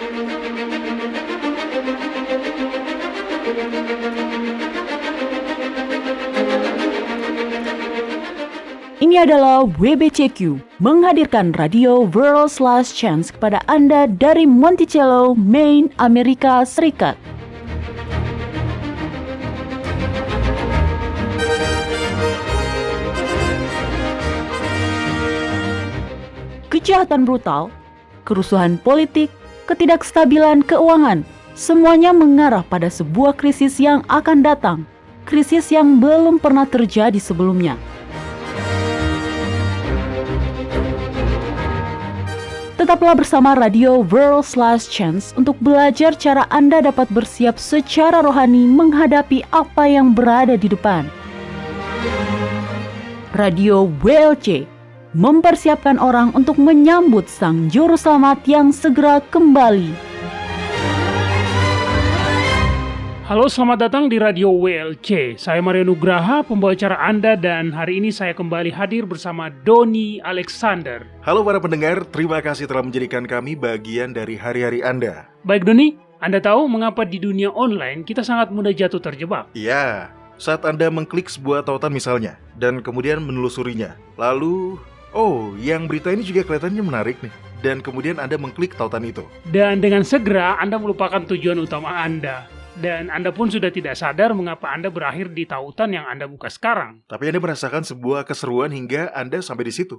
Ini adalah WBCQ, menghadirkan radio World's Last Chance kepada Anda dari Monticello, Maine, Amerika Serikat. Kejahatan brutal, kerusuhan politik, ketidakstabilan keuangan, semuanya mengarah pada sebuah krisis yang akan datang, krisis yang belum pernah terjadi sebelumnya. Tetaplah bersama Radio World's Last Chance untuk belajar cara Anda dapat bersiap secara rohani menghadapi apa yang berada di depan. Radio WLC mempersiapkan orang untuk menyambut Sang Juru Selamat yang segera kembali. Halo, selamat datang di Radio WLC. Saya Mario Nugraha, pembawa acara Anda, dan hari ini saya kembali hadir bersama Doni Alexander. Halo para pendengar, terima kasih telah menjadikan kami bagian dari hari-hari Anda. Baik Doni, Anda tahu mengapa di dunia online kita sangat mudah jatuh terjebak? Iya, saat Anda mengklik sebuah tautan misalnya, dan kemudian menelusurinya. Lalu, yang berita ini juga kelihatannya menarik nih. Dan kemudian Anda mengklik tautan itu. Dan dengan segera Anda melupakan tujuan utama Anda. Dan Anda pun sudah tidak sadar mengapa Anda berakhir di tautan yang Anda buka sekarang. Tapi Anda merasakan sebuah keseruan hingga Anda sampai di situ.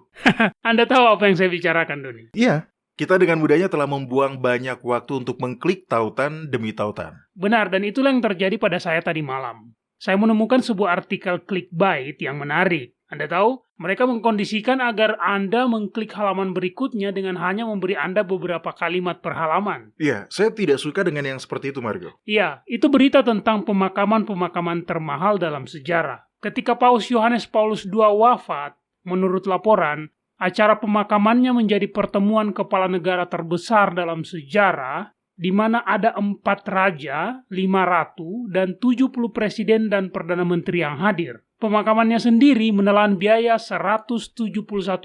Anda tahu apa yang saya bicarakan, Doni? Iya, kita dengan mudahnya telah membuang banyak waktu untuk mengklik tautan demi tautan. Benar, dan itulah yang terjadi pada saya tadi malam. Saya menemukan sebuah artikel clickbait yang menarik. Anda tahu, mereka mengkondisikan agar Anda mengklik halaman berikutnya dengan hanya memberi Anda beberapa kalimat per halaman. Iya, saya tidak suka dengan yang seperti itu, Margo. Iya, itu berita tentang pemakaman-pemakaman termahal dalam sejarah. Ketika Paus Yohanes Paulus II wafat, menurut laporan, acara pemakamannya menjadi pertemuan kepala negara terbesar dalam sejarah, di mana ada 4 raja, 5 ratu, dan 70 presiden dan perdana menteri yang hadir. Pemakamannya sendiri menelan biaya 171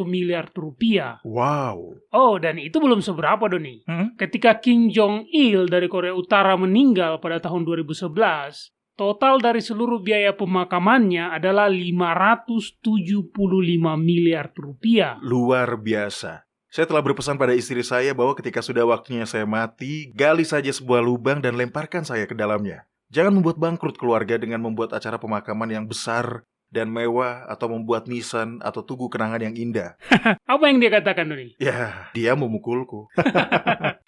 miliar rupiah. Wow. Dan itu belum seberapa, Doni. Ketika Kim Jong-il dari Korea Utara meninggal pada tahun 2011, total dari seluruh biaya pemakamannya adalah 575 miliar rupiah. Luar biasa. Saya telah berpesan pada istri saya bahwa ketika sudah waktunya saya mati, gali saja sebuah lubang dan lemparkan saya ke dalamnya. Jangan membuat bangkrut keluarga dengan membuat acara pemakaman yang besar dan mewah atau membuat nisan atau tugu kenangan yang indah. Apa yang dia katakan, Doni? Ya, dia memukulku.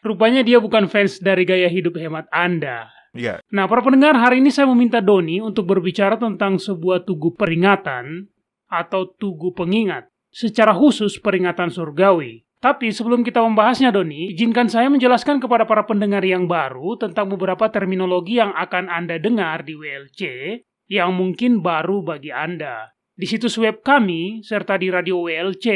Rupanya dia bukan fans dari gaya hidup hemat Anda. Ya. Nah, para pendengar, hari ini saya meminta Doni untuk berbicara tentang sebuah tugu peringatan atau tugu pengingat, secara khusus peringatan surgawi. Tapi sebelum kita membahasnya, Doni, izinkan saya menjelaskan kepada para pendengar yang baru tentang beberapa terminologi yang akan Anda dengar di WLC yang mungkin baru bagi Anda. Di situs web kami, serta di radio WLC,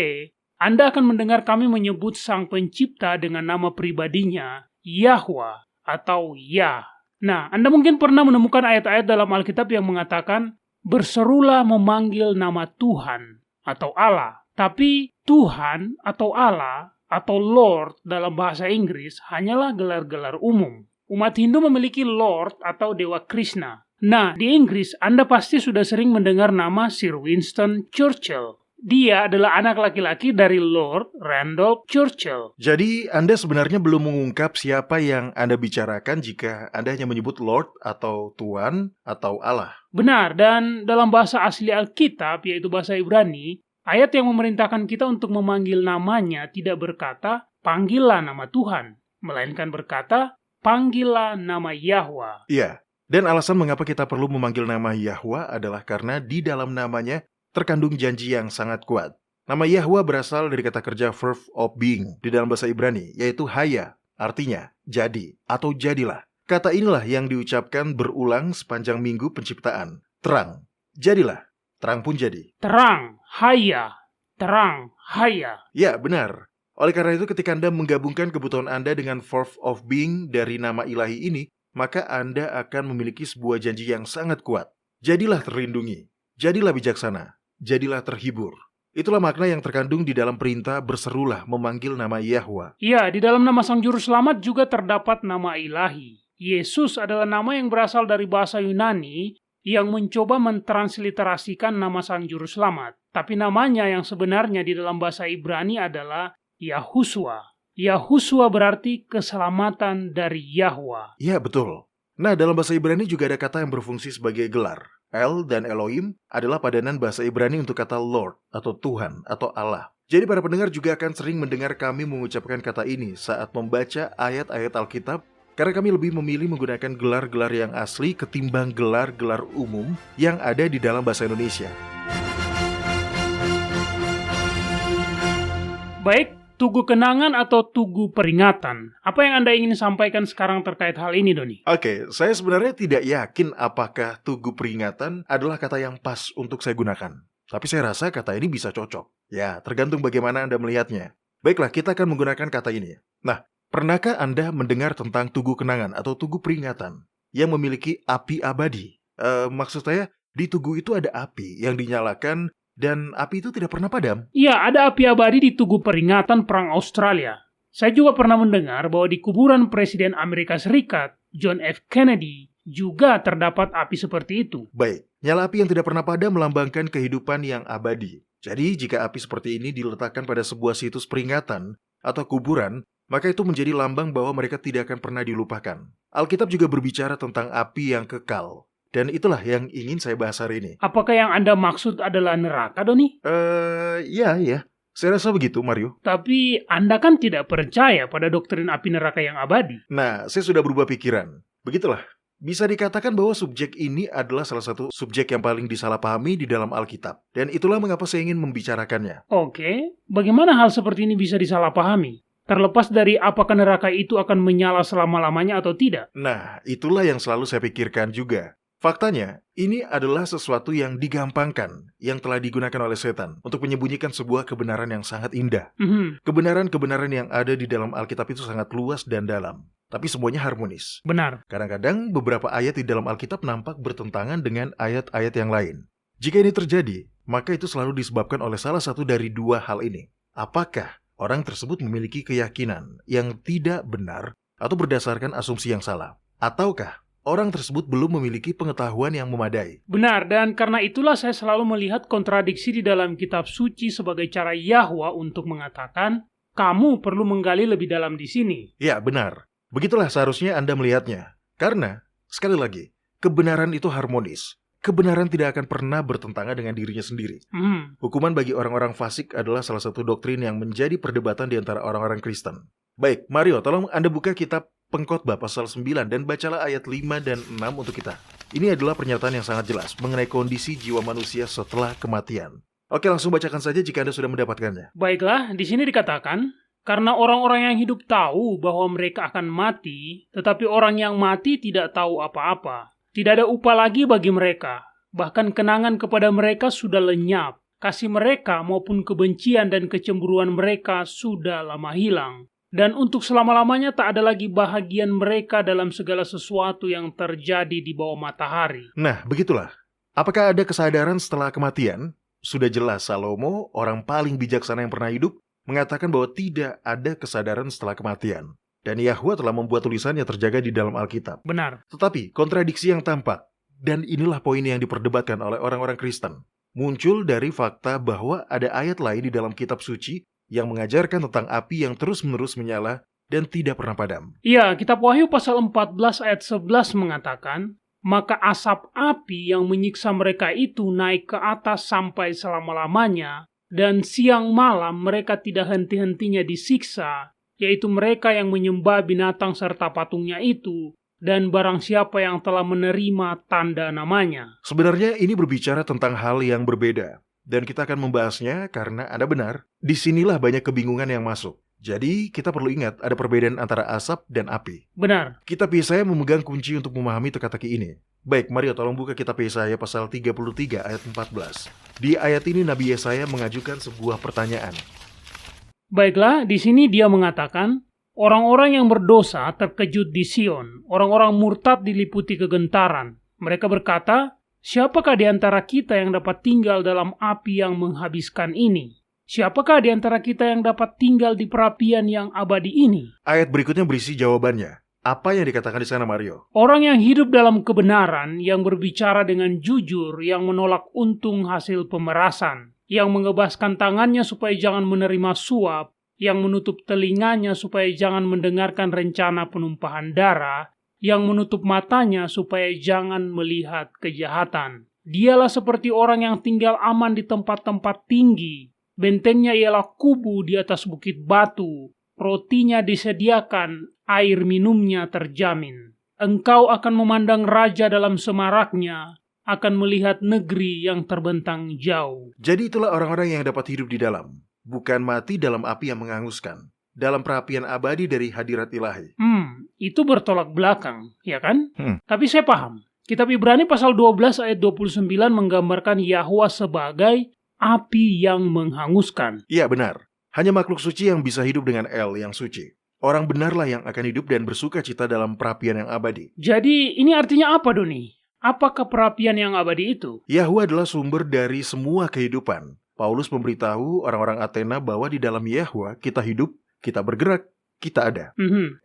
Anda akan mendengar kami menyebut Sang Pencipta dengan nama pribadinya, Yahwa atau Yah. Nah, Anda mungkin pernah menemukan ayat-ayat dalam Alkitab yang mengatakan, berserulah memanggil nama Tuhan atau Allah. Tapi Tuhan atau Allah atau Lord dalam bahasa Inggris hanyalah gelar-gelar umum. Umat Hindu memiliki Lord atau Dewa Krishna. Nah, di Inggris Anda pasti sudah sering mendengar nama Sir Winston Churchill. Dia adalah anak laki-laki dari Lord Randolph Churchill. Jadi Anda sebenarnya belum mengungkap siapa yang Anda bicarakan jika Anda hanya menyebut Lord atau Tuhan atau Allah. Benar, dan dalam bahasa asli Alkitab, yaitu bahasa Ibrani, ayat yang memerintahkan kita untuk memanggil namanya tidak berkata, panggillah nama Tuhan, melainkan berkata, panggillah nama Yahwa. Iya, dan alasan mengapa kita perlu memanggil nama Yahwa adalah karena di dalam namanya terkandung janji yang sangat kuat. Nama Yahwa berasal dari kata kerja verb of being di dalam bahasa Ibrani, yaitu haya, artinya jadi atau jadilah. Kata inilah yang diucapkan berulang sepanjang minggu penciptaan. Terang, jadilah. Terang pun jadi. Terang, haya. Terang, haya. Ya, benar. Oleh karena itu ketika Anda menggabungkan kebutuhan Anda dengan verb of being dari nama ilahi ini, maka Anda akan memiliki sebuah janji yang sangat kuat. Jadilah terlindungi. Jadilah bijaksana. Jadilah terhibur. Itulah makna yang terkandung di dalam perintah berserulah memanggil nama Yahwa. Iya, di dalam nama Sang Juru Selamat juga terdapat nama ilahi. Yesus adalah nama yang berasal dari bahasa Yunani yang mencoba mentransliterasikan nama Sang Juru Selamat. Tapi namanya yang sebenarnya di dalam bahasa Ibrani adalah Yahushua. Yahushua berarti keselamatan dari Yahwa. Ya, betul. Nah, dalam bahasa Ibrani juga ada kata yang berfungsi sebagai gelar. El dan Elohim adalah padanan bahasa Ibrani untuk kata Lord atau Tuhan atau Allah. Jadi para pendengar juga akan sering mendengar kami mengucapkan kata ini saat membaca ayat-ayat Alkitab, karena kami lebih memilih menggunakan gelar-gelar yang asli ketimbang gelar-gelar umum yang ada di dalam bahasa Indonesia. Baik, tugu kenangan atau tugu peringatan. Apa yang Anda ingin sampaikan sekarang terkait hal ini, Doni? Oke, saya sebenarnya tidak yakin apakah tugu peringatan adalah kata yang pas untuk saya gunakan. Tapi saya rasa kata ini bisa cocok. Ya, tergantung bagaimana Anda melihatnya. Baiklah, kita akan menggunakan kata ini. Nah, pernahkah Anda mendengar tentang tugu kenangan atau tugu peringatan yang memiliki api abadi? Maksud saya, di tugu itu ada api yang dinyalakan dan api itu tidak pernah padam. Iya, ada api abadi di tugu peringatan Perang Australia. Saya juga pernah mendengar bahwa di kuburan Presiden Amerika Serikat, John F. Kennedy, juga terdapat api seperti itu. Baik, nyala api yang tidak pernah padam melambangkan kehidupan yang abadi. Jadi, jika api seperti ini diletakkan pada sebuah situs peringatan atau kuburan, maka itu menjadi lambang bahwa mereka tidak akan pernah dilupakan. Alkitab juga berbicara tentang api yang kekal. Dan itulah yang ingin saya bahas hari ini. Apakah yang Anda maksud adalah neraka, Doni? Ya. Saya rasa begitu, Mario. Tapi Anda kan tidak percaya pada doktrin api neraka yang abadi. Nah, saya sudah berubah pikiran. Begitulah. Bisa dikatakan bahwa subjek ini adalah salah satu subjek yang paling disalahpahami di dalam Alkitab. Dan itulah mengapa saya ingin membicarakannya. Oke, bagaimana hal seperti ini bisa disalahpahami? Terlepas dari apakah neraka itu akan menyala selama-lamanya atau tidak. Nah, itulah yang selalu saya pikirkan juga. Faktanya, ini adalah sesuatu yang digampangkan, yang telah digunakan oleh setan untuk menyembunyikan sebuah kebenaran yang sangat indah. Kebenaran-kebenaran yang ada di dalam Alkitab itu sangat luas dan dalam, tapi semuanya harmonis. Benar. Kadang-kadang beberapa ayat di dalam Alkitab nampak bertentangan dengan ayat-ayat yang lain. Jika ini terjadi, maka itu selalu disebabkan oleh salah satu dari dua hal ini. Apakah orang tersebut memiliki keyakinan yang tidak benar atau berdasarkan asumsi yang salah? Ataukah orang tersebut belum memiliki pengetahuan yang memadai? Benar, dan karena itulah saya selalu melihat kontradiksi di dalam kitab suci sebagai cara Yahwa untuk mengatakan, kamu perlu menggali lebih dalam di sini. Ya, benar. Begitulah seharusnya Anda melihatnya. Karena, sekali lagi, kebenaran itu harmonis. Kebenaran tidak akan pernah bertentangan dengan dirinya sendiri. Hukuman bagi orang-orang fasik adalah salah satu doktrin yang menjadi perdebatan di antara orang-orang Kristen. Baik, Mario, tolong Anda buka kitab Pengkhotbah pasal 9 dan bacalah ayat 5 dan 6 untuk kita. Ini adalah pernyataan yang sangat jelas mengenai kondisi jiwa manusia setelah kematian. Oke, langsung bacakan saja jika Anda sudah mendapatkannya. Baiklah, di sini dikatakan, karena orang-orang yang hidup tahu bahwa mereka akan mati, tetapi orang yang mati tidak tahu apa-apa. Tidak ada upah lagi bagi mereka. Bahkan kenangan kepada mereka sudah lenyap. Kasih mereka maupun kebencian dan kecemburuan mereka sudah lama hilang. Dan untuk selama-lamanya tak ada lagi bahagian mereka dalam segala sesuatu yang terjadi di bawah matahari. Nah, begitulah. Apakah ada kesadaran setelah kematian? Sudah jelas Salomo, orang paling bijaksana yang pernah hidup, mengatakan bahwa tidak ada kesadaran setelah kematian. Dan Yahwa telah membuat tulisannya terjaga di dalam Alkitab. Benar. Tetapi, kontradiksi yang tampak, dan inilah poin yang diperdebatkan oleh orang-orang Kristen, muncul dari fakta bahwa ada ayat lain di dalam kitab suci yang mengajarkan tentang api yang terus-menerus menyala dan tidak pernah padam. Iya, kitab Wahyu pasal 14 ayat 11 mengatakan, maka asap api yang menyiksa mereka itu naik ke atas sampai selama-lamanya, dan siang malam mereka tidak henti-hentinya disiksa, yaitu mereka yang menyembah binatang serta patungnya itu, dan barang siapa yang telah menerima tanda namanya. Sebenarnya ini berbicara tentang hal yang berbeda. Dan kita akan membahasnya karena Anda benar, disinilah banyak kebingungan yang masuk. Jadi, kita perlu ingat ada perbedaan antara asap dan api. Benar. Kitab Yesaya memegang kunci untuk memahami teka-teki ini. Baik, Mario tolong buka kitab Yesaya pasal 33 ayat 14. Di ayat ini Nabi Yesaya mengajukan sebuah pertanyaan. Baiklah, di sini dia mengatakan, orang-orang yang berdosa terkejut di Sion, orang-orang murtad diliputi kegentaran. Mereka berkata, Siapakah di antara kita yang dapat tinggal dalam api yang menghabiskan ini? Siapakah di antara kita yang dapat tinggal di perapian yang abadi ini? Ayat berikutnya berisi jawabannya. Apa yang dikatakan di sana, Mario? Orang yang hidup dalam kebenaran, yang berbicara dengan jujur, yang menolak untung hasil pemerasan, yang mengebaskan tangannya supaya jangan menerima suap, yang menutup telinganya supaya jangan mendengarkan rencana penumpahan darah, yang menutup matanya supaya jangan melihat kejahatan. Dialah seperti orang yang tinggal aman di tempat-tempat tinggi. Bentengnya ialah kubu di atas bukit batu. Rotinya disediakan, air minumnya terjamin. Engkau akan memandang raja dalam semaraknya, akan melihat negeri yang terbentang jauh. Jadi itulah orang-orang yang dapat hidup di dalam, bukan mati dalam api yang menghanguskan, dalam perapian abadi dari hadirat ilahi. Itu bertolak belakang, ya kan? Tapi saya paham. Kitab Ibrani pasal 12 ayat 29 menggambarkan Yahwa sebagai api yang menghanguskan. Iya, benar. Hanya makhluk suci yang bisa hidup dengan El yang suci. Orang benarlah yang akan hidup dan bersuka cita dalam perapian yang abadi. Jadi ini artinya apa, Doni? Apakah perapian yang abadi itu? Yahwa adalah sumber dari semua kehidupan. Paulus memberitahu orang-orang Athena bahwa di dalam Yahwa kita hidup, kita bergerak, kita ada.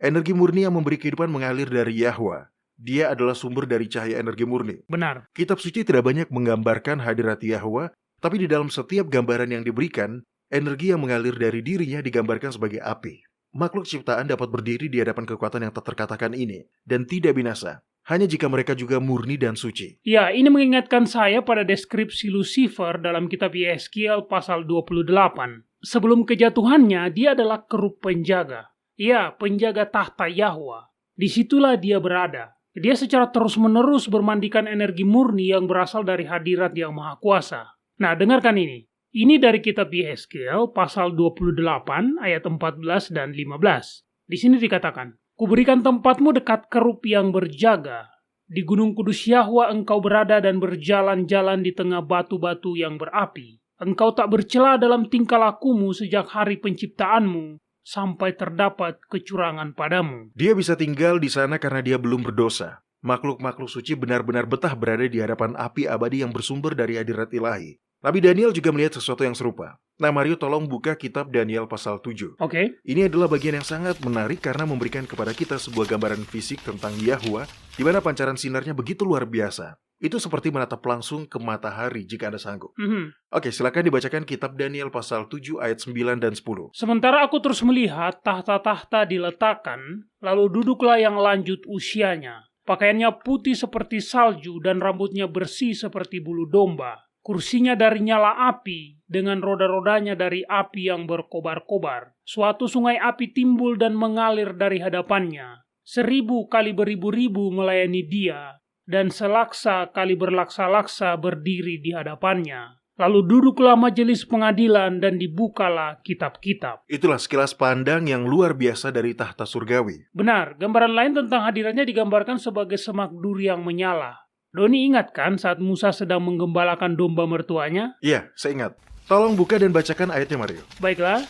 Energi murni yang memberi kehidupan mengalir dari Yahwa. Dia adalah sumber dari cahaya energi murni. Benar. Kitab suci tidak banyak menggambarkan hadirat Yahwa, tapi di dalam setiap gambaran yang diberikan, energi yang mengalir dari dirinya digambarkan sebagai api. Makhluk ciptaan dapat berdiri di hadapan kekuatan yang tak terkatakan ini, dan tidak binasa, hanya jika mereka juga murni dan suci. Ya, ini mengingatkan saya pada deskripsi Lucifer dalam kitab Yeskiel pasal 28. Sebelum kejatuhannya, dia adalah kerub penjaga. Ya, penjaga tahta Yahwa. Disitulah dia berada. Dia secara terus-menerus bermandikan energi murni yang berasal dari hadirat yang maha kuasa. Nah, dengarkan ini. Ini dari kitab Yeskiel pasal 28 ayat 14 dan 15. Di sini dikatakan, "Kuberikan tempatmu dekat kerub yang berjaga. Di gunung kudus Yahwa engkau berada dan berjalan-jalan di tengah batu-batu yang berapi. Engkau tak bercela dalam tingkah lakumu sejak hari penciptaanmu, sampai terdapat kecurangan padamu." Dia bisa tinggal di sana karena dia belum berdosa. Makhluk-makhluk suci benar-benar betah berada di hadapan api abadi yang bersumber dari hadirat ilahi. Nabi Daniel juga melihat sesuatu yang serupa. Nah, Mario tolong buka kitab Daniel pasal 7. Oke. Ini adalah bagian yang sangat menarik karena memberikan kepada kita sebuah gambaran fisik tentang Yahwa, di mana pancaran sinarnya begitu luar biasa. Itu seperti menatap langsung ke matahari jika Anda sanggup. Oke, silakan dibacakan kitab Daniel pasal 7 ayat 9 dan 10. "Sementara aku terus melihat tahta-tahta diletakkan, lalu duduklah yang lanjut usianya. Pakaiannya putih seperti salju dan rambutnya bersih seperti bulu domba. Kursinya dari nyala api, dengan roda-rodanya dari api yang berkobar-kobar. Suatu sungai api timbul dan mengalir dari hadapannya. 1000 kali beribu-ribu melayani dia, dan selaksa kali berlaksa-laksa berdiri di hadapannya. Lalu duduklah majelis pengadilan dan dibukalah kitab-kitab." Itulah sekilas pandang yang luar biasa dari tahta surgawi. Benar, gambaran lain tentang hadiratnya digambarkan sebagai semak duri yang menyala. Doni ingat kan saat Musa sedang menggembalakan domba mertuanya? Iya, saya ingat. Tolong buka dan bacakan ayatnya, Mario. Baiklah.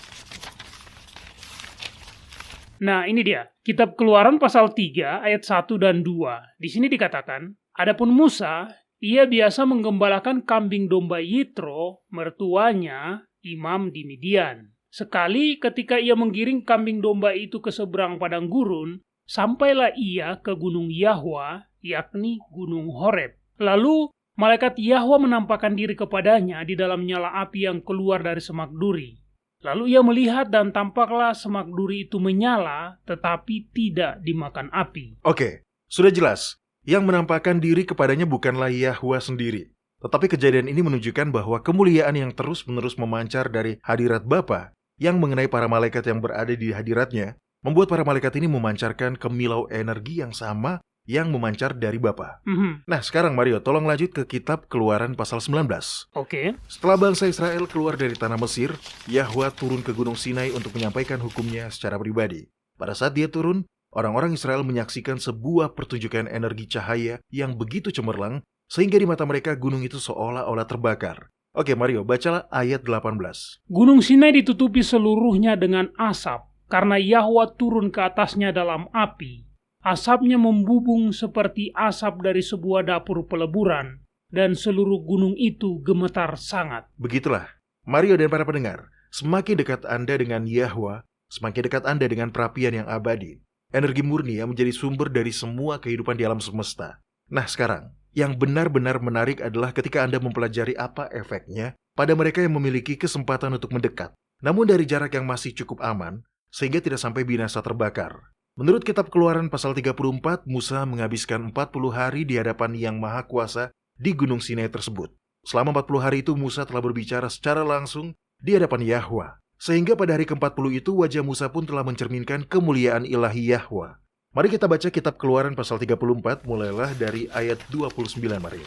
Nah, ini dia. Kitab Keluaran pasal 3 ayat 1 dan 2. Di sini dikatakan, "Adapun Musa, ia biasa menggembalakan kambing domba Yitro, mertuanya, imam di Midian. Sekali ketika ia menggiring kambing domba itu ke seberang padang gurun, sampailah ia ke gunung Yahwa, yakni gunung Horeb. Lalu malaikat Yahwa menampakkan diri kepadanya di dalam nyala api yang keluar dari semak duri. Lalu ia melihat dan tampaklah semak duri itu menyala, tetapi tidak dimakan api." Oke, sudah jelas. Yang menampakkan diri kepadanya bukanlah Yahwa sendiri. Tetapi kejadian ini menunjukkan bahwa kemuliaan yang terus-menerus memancar dari hadirat Bapa yang mengenai para malaikat yang berada di hadiratnya, membuat para malaikat ini memancarkan kemilau energi yang sama yang memancar dari Bapa. Nah, sekarang Mario, tolong lanjut ke kitab Keluaran pasal 19. Oke. Setelah bangsa Israel keluar dari tanah Mesir, Yahwa turun ke Gunung Sinai untuk menyampaikan hukumnya secara pribadi. Pada saat dia turun, orang-orang Israel menyaksikan sebuah pertunjukan energi cahaya yang begitu cemerlang, sehingga di mata mereka gunung itu seolah-olah terbakar. Oke, Mario, bacalah ayat 18. "Gunung Sinai ditutupi seluruhnya dengan asap, karena Yahwa turun ke atasnya dalam api. Asapnya membubung seperti asap dari sebuah dapur peleburan, dan seluruh gunung itu gemetar sangat. Begitulah, Mario dan para pendengar, semakin dekat Anda dengan Yahwa, semakin dekat Anda dengan perapian yang abadi. Energi murni yang menjadi sumber dari semua kehidupan di alam semesta. Nah sekarang, yang benar-benar menarik adalah ketika Anda mempelajari apa efeknya pada mereka yang memiliki kesempatan untuk mendekat, namun dari jarak yang masih cukup aman, sehingga tidak sampai binasa terbakar. Menurut kitab Keluaran pasal 34, Musa menghabiskan 40 hari di hadapan Yang Maha Kuasa di Gunung Sinai tersebut. Selama 40 hari itu Musa telah berbicara secara langsung di hadapan Yahwa. Sehingga pada hari ke-40 itu wajah Musa pun telah mencerminkan kemuliaan ilahi Yahwa. Mari kita baca kitab Keluaran pasal 34, mulailah dari ayat 29, mari.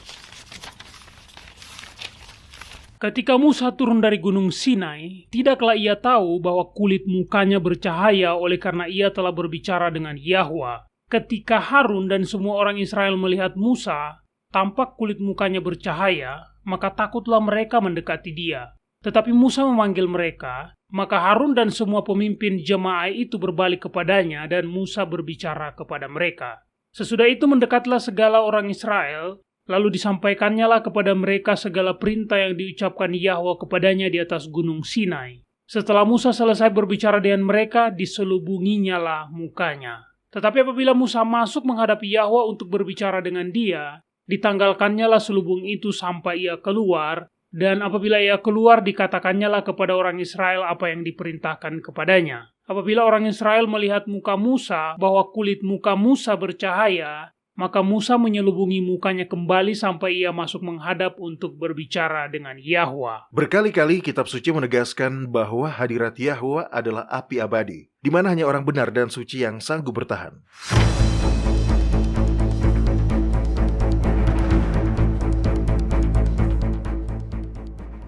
Ketika Musa turun dari gunung Sinai, tidaklah ia tahu bahwa kulit mukanya bercahaya oleh karena ia telah berbicara dengan Yahwa. Ketika Harun dan semua orang Israel melihat Musa, tampak kulit mukanya bercahaya, maka takutlah mereka mendekati dia. Tetapi Musa memanggil mereka, maka Harun dan semua pemimpin jemaah itu berbalik kepadanya dan Musa berbicara kepada mereka. Sesudah itu mendekatlah segala orang Israel, lalu disampaikannya lah kepada mereka segala perintah yang diucapkan Yahwa kepadanya di atas gunung Sinai. Setelah Musa selesai berbicara dengan mereka, diselubunginya lah mukanya. Tetapi apabila Musa masuk menghadapi Yahwa untuk berbicara dengan dia, ditanggalkannya lah selubung itu sampai ia keluar, dan apabila ia keluar dikatakannya lah kepada orang Israel apa yang diperintahkan kepadanya. Apabila orang Israel melihat muka Musa, bahwa kulit muka Musa bercahaya, maka Musa menyelubungi mukanya kembali sampai ia masuk menghadap untuk berbicara dengan Yahwa. Berkali-kali kitab suci menegaskan bahwa hadirat Yahwa adalah api abadi, di mana hanya orang benar dan suci yang sanggup bertahan.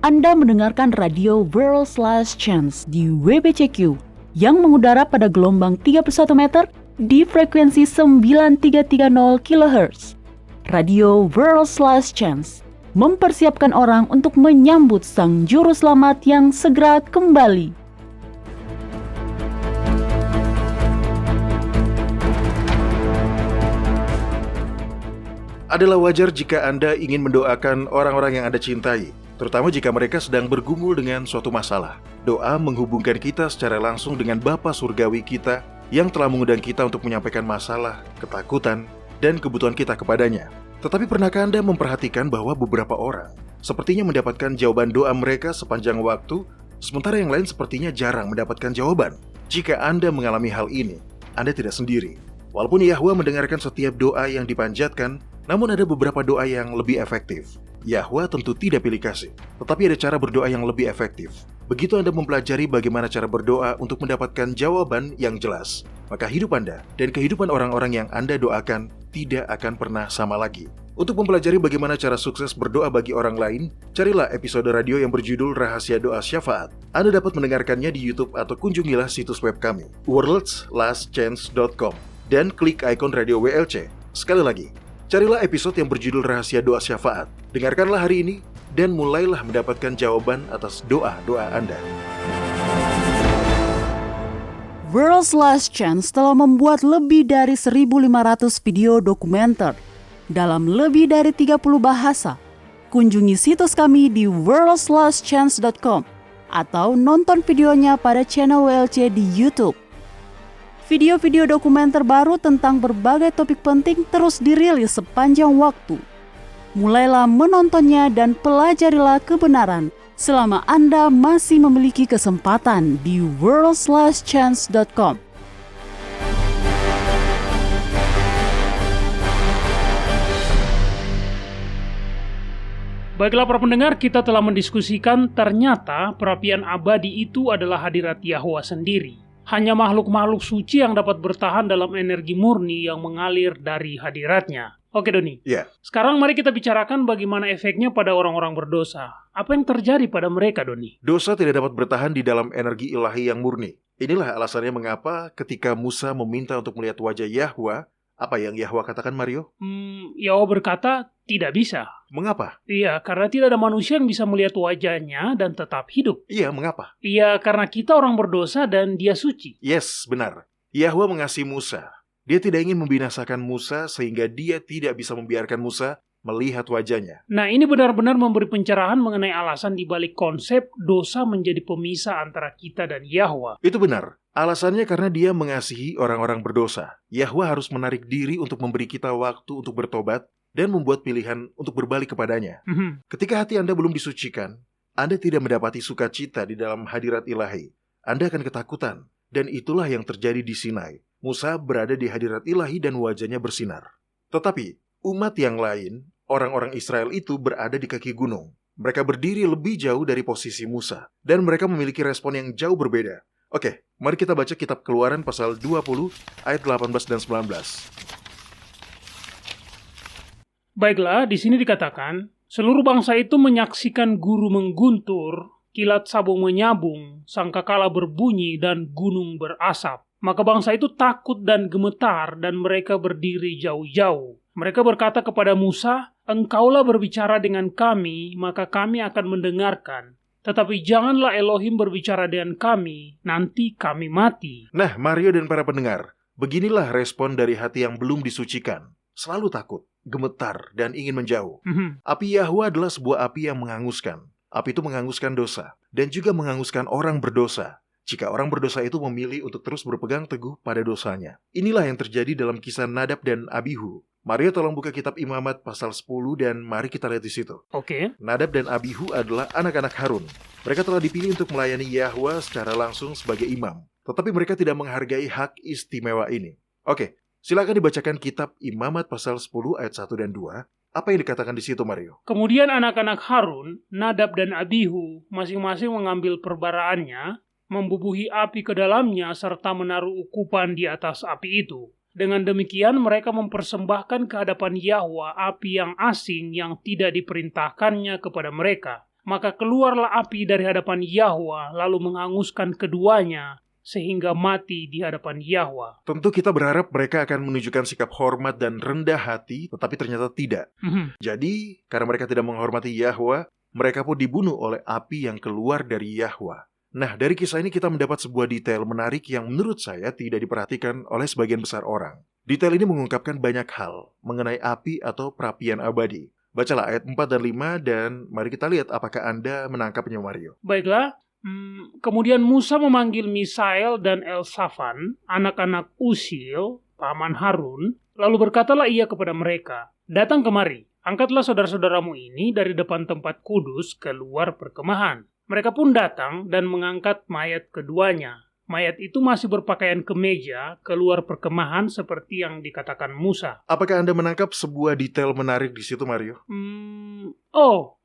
Anda mendengarkan radio World's Last Chance di WBCQ yang mengudara pada gelombang 31 meter di frekuensi 9330 kHz. Radio World's Last Chance mempersiapkan orang untuk menyambut Sang Juru Selamat yang segera kembali. Adalah wajar jika Anda ingin mendoakan orang-orang yang Anda cintai, terutama jika mereka sedang bergumul dengan suatu masalah. Doa menghubungkan kita secara langsung dengan Bapa Surgawi kita yang telah mengundang kita untuk menyampaikan masalah, ketakutan, dan kebutuhan kita kepadanya. Tetapi pernahkah Anda memperhatikan bahwa beberapa orang sepertinya mendapatkan jawaban doa mereka sepanjang waktu, sementara yang lain sepertinya jarang mendapatkan jawaban? Jika Anda mengalami hal ini, Anda tidak sendiri. Walaupun Yahwa mendengarkan setiap doa yang dipanjatkan, namun ada beberapa doa yang lebih efektif. Yahwa tentu tidak pilih kasih, tetapi ada cara berdoa yang lebih efektif. Begitu Anda mempelajari bagaimana cara berdoa untuk mendapatkan jawaban yang jelas, maka hidup Anda dan kehidupan orang-orang yang Anda doakan tidak akan pernah sama lagi. Untuk mempelajari bagaimana cara sukses berdoa bagi orang lain, carilah episode radio yang berjudul Rahasia Doa Syafaat. Anda dapat mendengarkannya di YouTube atau kunjungilah situs web kami, worldslastchance.com, dan klik ikon radio WLC. Sekali lagi, carilah episode yang berjudul Rahasia Doa Syafaat. Dengarkanlah hari ini dan mulailah mendapatkan jawaban atas doa-doa Anda. World's Last Chance telah membuat lebih dari 1.500 video dokumenter dalam lebih dari 30 bahasa. Kunjungi situs kami di worldslastchance.com atau nonton videonya pada channel WLC di YouTube. Video-video dokumenter baru tentang berbagai topik penting terus dirilis sepanjang waktu. Mulailah menontonnya dan pelajarilah kebenaran selama Anda masih memiliki kesempatan di worldslastchance.com. Baiklah para pendengar, kita telah mendiskusikan ternyata perapian abadi itu adalah hadirat Yahwa sendiri. Hanya makhluk-makhluk suci yang dapat bertahan dalam energi murni yang mengalir dari hadiratnya. Oke Doni, Sekarang mari kita bicarakan bagaimana efeknya pada orang-orang berdosa. Apa yang terjadi pada mereka, Doni? Dosa tidak dapat bertahan di dalam energi ilahi yang murni. Inilah alasannya mengapa ketika Musa meminta untuk melihat wajah Yahwa, apa yang Yahwa katakan, Mario? Yahwa berkata, tidak bisa. Mengapa? Iya, karena tidak ada manusia yang bisa melihat wajahnya dan tetap hidup. Iya, mengapa? Iya, karena kita orang berdosa dan dia suci. Yes, benar. Yahwa mengasihi Musa. Dia tidak ingin membinasakan Musa sehingga dia tidak bisa membiarkan Musa melihat wajahnya. Nah, ini benar-benar memberi pencerahan mengenai alasan dibalik konsep dosa menjadi pemisah antara kita dan Yahwa. Itu benar. Alasannya karena dia mengasihi orang-orang berdosa. Yahwa harus menarik diri untuk memberi kita waktu untuk bertobat dan membuat pilihan untuk berbalik kepadanya. Ketika hati Anda belum disucikan, Anda tidak mendapati sukacita di dalam hadirat ilahi. Anda akan ketakutan. Dan itulah yang terjadi di Sinai. Musa berada di hadirat ilahi dan wajahnya bersinar. Tetapi, umat yang lain, orang-orang Israel itu berada di kaki gunung. Mereka berdiri lebih jauh dari posisi Musa. Dan mereka memiliki respon yang jauh berbeda. Oke, mari kita baca kitab Keluaran pasal 20 ayat 18 dan 19. Baiklah, di sini dikatakan, seluruh bangsa itu menyaksikan guru mengguntur, kilat sabung menyabung, sangkakala berbunyi, dan gunung berasap. Maka bangsa itu takut dan gemetar, dan mereka berdiri jauh-jauh. Mereka berkata kepada Musa, "Engkaulah berbicara dengan kami, maka kami akan mendengarkan. Tetapi janganlah Elohim berbicara dengan kami, nanti kami mati." Nah, Mario dan para pendengar, beginilah respon dari hati yang belum disucikan. Selalu takut, gemetar, dan ingin menjauh. Api Yahwa adalah sebuah api yang menghanguskan. Api itu menghanguskan dosa, dan juga menghanguskan orang berdosa. Jika orang berdosa itu memilih untuk terus berpegang teguh pada dosanya. Inilah yang terjadi dalam kisah Nadab dan Abihu. Mario tolong buka kitab Imamat pasal 10 dan mari kita lihat di situ. Oke. Nadab dan Abihu adalah anak-anak Harun. Mereka telah dipilih untuk melayani Yahwa secara langsung sebagai imam. Tetapi mereka tidak menghargai hak istimewa ini. Oke, silakan dibacakan kitab Imamat pasal 10 ayat 1 dan 2. Apa yang dikatakan di situ, Mario? Kemudian anak-anak Harun, Nadab dan Abihu, masing-masing mengambil perbaraannya, membubuhi api ke dalamnya, serta menaruh ukupan di atas api itu. Dengan demikian mereka mempersembahkan ke hadapan Yahwa api yang asing yang tidak diperintahkannya kepada mereka. Maka keluarlah api dari hadapan Yahwa, lalu menghanguskan keduanya, sehingga mati di hadapan Yahwa. Tentu kita berharap mereka akan menunjukkan sikap hormat dan rendah hati, tetapi ternyata tidak. Jadi, karena mereka tidak menghormati Yahwa, mereka pun dibunuh oleh api yang keluar dari Yahwa. Nah, dari kisah ini kita mendapat sebuah detail menarik yang menurut saya tidak diperhatikan oleh sebagian besar orang. Detail ini mengungkapkan banyak hal mengenai api atau perapian abadi. Bacalah ayat 4 dan 5 dan mari kita lihat apakah Anda menangkapnya, Mario. Baiklah. Kemudian Musa memanggil Misael dan Elsafan, anak-anak Usil, paman Harun, lalu berkatalah ia kepada mereka, "Datang kemari, angkatlah saudara-saudaramu ini dari depan tempat kudus keluar perkemahan." Mereka pun datang dan mengangkat mayat keduanya. Mayat itu masih berpakaian kemeja keluar perkemahan seperti yang dikatakan Musa. Apakah Anda menangkap sebuah detail menarik di situ, Mario?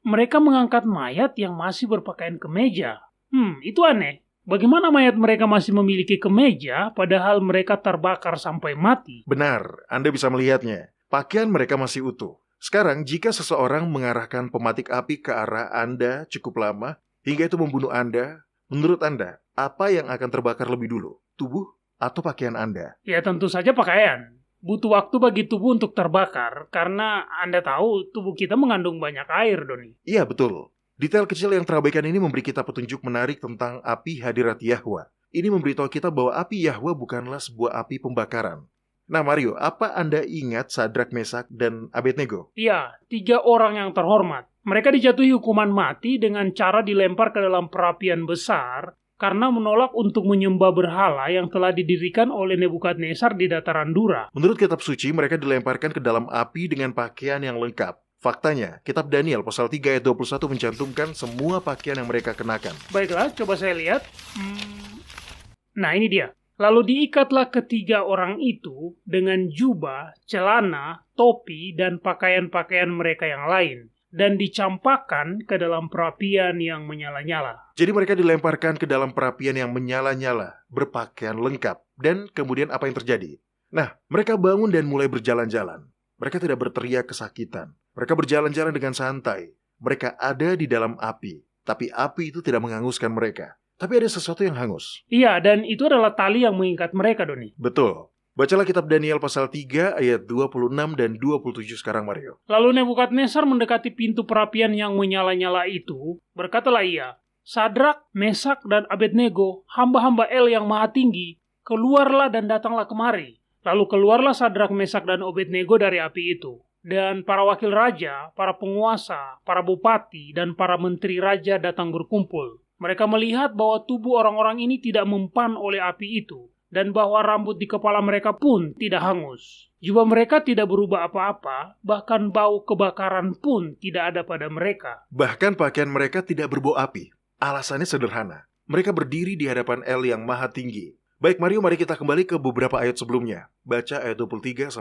Mereka mengangkat mayat yang masih berpakaian kemeja. Itu aneh. Bagaimana mayat mereka masih memiliki kemeja, padahal mereka terbakar sampai mati? Benar, Anda bisa melihatnya. Pakaian mereka masih utuh. Sekarang, jika seseorang mengarahkan pematik api ke arah Anda cukup lama, hingga itu membunuh Anda, menurut Anda, apa yang akan terbakar lebih dulu? Tubuh atau pakaian Anda? Ya tentu saja pakaian. Butuh waktu bagi tubuh untuk terbakar, karena Anda tahu tubuh kita mengandung banyak air, Doni. Iya, betul. Detail kecil yang terabaikan ini memberi kita petunjuk menarik tentang api hadirat Yahwa. Ini memberitahu kita bahwa api Yahwa bukanlah sebuah api pembakaran. Nah, Mario, apa Anda ingat Sadrak, Mesak, dan Abednego? Iya, 3 orang yang terhormat. Mereka dijatuhi hukuman mati dengan cara dilempar ke dalam perapian besar karena menolak untuk menyembah berhala yang telah didirikan oleh Nebukadnezar di dataran Dura. Menurut kitab suci, mereka dilemparkan ke dalam api dengan pakaian yang lengkap. Faktanya, kitab Daniel pasal 3 ayat 21 mencantumkan semua pakaian yang mereka kenakan. Baiklah, coba saya lihat. Nah, ini dia. Lalu diikatlah ketiga orang itu dengan jubah, celana, topi, dan pakaian-pakaian mereka yang lain, dan dicampakkan ke dalam perapian yang menyala-nyala. Jadi mereka dilemparkan ke dalam perapian yang menyala-nyala, berpakaian lengkap. Dan kemudian apa yang terjadi? Nah, mereka bangun dan mulai berjalan-jalan. Mereka tidak berteriak kesakitan. Mereka berjalan-jalan dengan santai. Mereka ada di dalam api. Tapi api itu tidak menghanguskan mereka. Tapi ada sesuatu yang hangus. Iya, dan itu adalah tali yang mengikat mereka, Doni. Betul. Bacalah kitab Daniel pasal 3 ayat 26 dan 27 sekarang, Mario. Lalu Nebukadnezar mendekati pintu perapian yang menyala-nyala itu. Berkatalah ia, "Sadrak, Mesak, dan Abednego, hamba-hamba El yang maha tinggi, keluarlah dan datanglah kemari." Lalu keluarlah Sadrak, Mesak, dan Abednego dari api itu. Dan para wakil raja, para penguasa, para bupati, dan para menteri raja datang berkumpul. Mereka melihat bahwa tubuh orang-orang ini tidak mempan oleh api itu, dan bahwa rambut di kepala mereka pun tidak hangus. Jubah mereka tidak berubah apa-apa, bahkan bau kebakaran pun tidak ada pada mereka. Bahkan pakaian mereka tidak berbau api. Alasannya sederhana. Mereka berdiri di hadapan El yang maha tinggi. Baik Mario, mari kita kembali ke beberapa ayat sebelumnya. Baca ayat 23-25.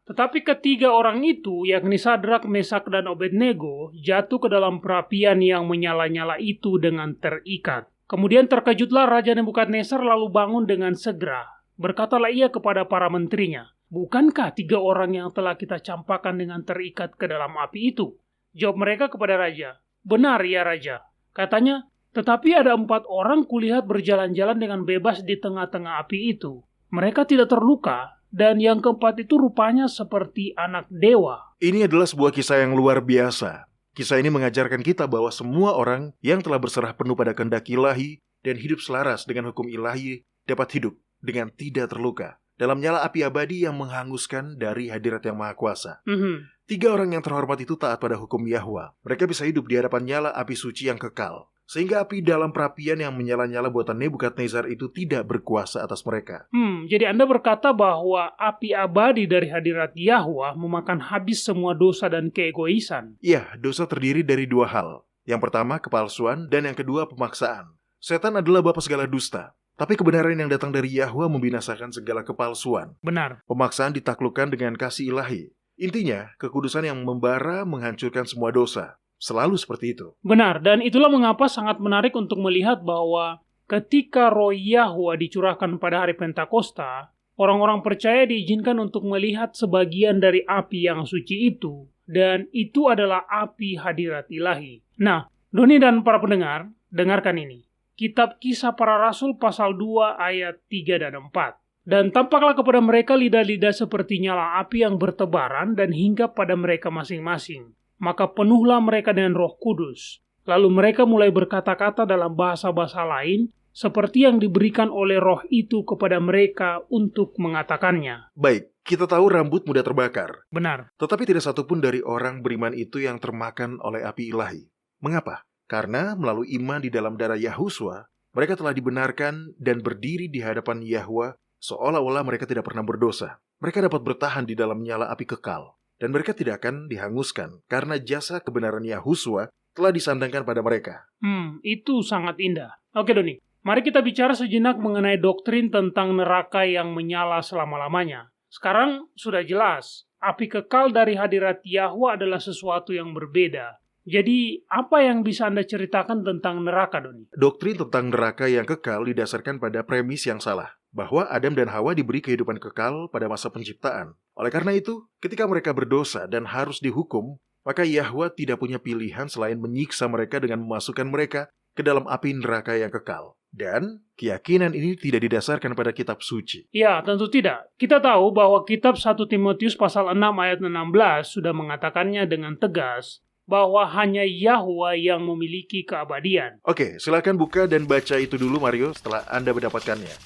Tetapi ketiga orang itu, yakni Sadrak, Mesak, dan Abednego, jatuh ke dalam perapian yang menyala-nyala itu dengan terikat. Kemudian terkejutlah Raja Nebukadnezar lalu bangun dengan segera. Berkatalah ia kepada para menterinya, "Bukankah tiga orang yang telah kita campakkan dengan terikat ke dalam api itu?" Jawab mereka kepada Raja, "Benar ya Raja." Katanya, "Tetapi ada 4 orang kulihat berjalan-jalan dengan bebas di tengah-tengah api itu. Mereka tidak terluka, dan yang keempat itu rupanya seperti anak dewa." Ini adalah sebuah kisah yang luar biasa. Kisah ini mengajarkan kita bahwa semua orang yang telah berserah penuh pada kehendak ilahi dan hidup selaras dengan hukum ilahi dapat hidup dengan tidak terluka dalam nyala api abadi yang menghanguskan dari hadirat yang maha kuasa. 3 orang yang terhormat itu taat pada hukum Yahwa. Mereka bisa hidup di hadapan nyala api suci yang kekal. Sehingga api dalam perapian yang menyala-nyala buatan Nebukadnezar itu tidak berkuasa atas mereka. Jadi Anda berkata bahwa api abadi dari hadirat Yahwa memakan habis semua dosa dan keegoisan. Iya, dosa terdiri dari 2 hal. Yang pertama, kepalsuan, dan yang kedua, pemaksaan. Setan adalah bapa segala dusta. Tapi kebenaran yang datang dari Yahwa membinasakan segala kepalsuan. Benar. Pemaksaan ditaklukkan dengan kasih ilahi. Intinya, kekudusan yang membara menghancurkan semua dosa. Selalu seperti itu. Benar, dan itulah mengapa sangat menarik untuk melihat bahwa ketika roh Yahwa dicurahkan pada hari Pentakosta, orang-orang percaya diizinkan untuk melihat sebagian dari api yang suci itu, dan itu adalah api hadirat ilahi. Nah, Doni dan para pendengar, dengarkan ini. Kitab Kisah Para Rasul pasal 2 ayat 3 dan 4. "Dan tampaklah kepada mereka lidah-lidah seperti nyala api yang bertebaran dan hinggap pada mereka masing-masing. Maka penuhlah mereka dengan Roh Kudus. Lalu mereka mulai berkata-kata dalam bahasa-bahasa lain, seperti yang diberikan oleh Roh itu kepada mereka untuk mengatakannya." Baik, kita tahu rambut mudah terbakar. Benar. Tetapi tidak satupun dari orang beriman itu yang termakan oleh api ilahi. Mengapa? Karena melalui iman di dalam darah Yahuswa, mereka telah dibenarkan dan berdiri di hadapan Yahwa seolah-olah mereka tidak pernah berdosa. Mereka dapat bertahan di dalam nyala api kekal. Dan mereka tidak akan dihanguskan karena jasa kebenaran Yahuswa telah disandangkan pada mereka. Itu sangat indah. Oke Doni, mari kita bicara sejenak mengenai doktrin tentang neraka yang menyala selama-lamanya. Sekarang sudah jelas, api kekal dari hadirat Yahwa adalah sesuatu yang berbeda. Jadi, apa yang bisa Anda ceritakan tentang neraka, Doni? Doktrin tentang neraka yang kekal didasarkan pada premis yang salah, bahwa Adam dan Hawa diberi kehidupan kekal pada masa penciptaan. Oleh karena itu, ketika mereka berdosa dan harus dihukum, maka Yahwa tidak punya pilihan selain menyiksa mereka dengan memasukkan mereka ke dalam api neraka yang kekal. Dan keyakinan ini tidak didasarkan pada kitab suci. Ya, tentu tidak. Kita tahu bahwa kitab 1 Timotius pasal 6 ayat 16 sudah mengatakannya dengan tegas, bahwa hanya Yahwa yang memiliki keabadian. Oke, silakan buka dan baca itu dulu Mario setelah Anda mendapatkannya.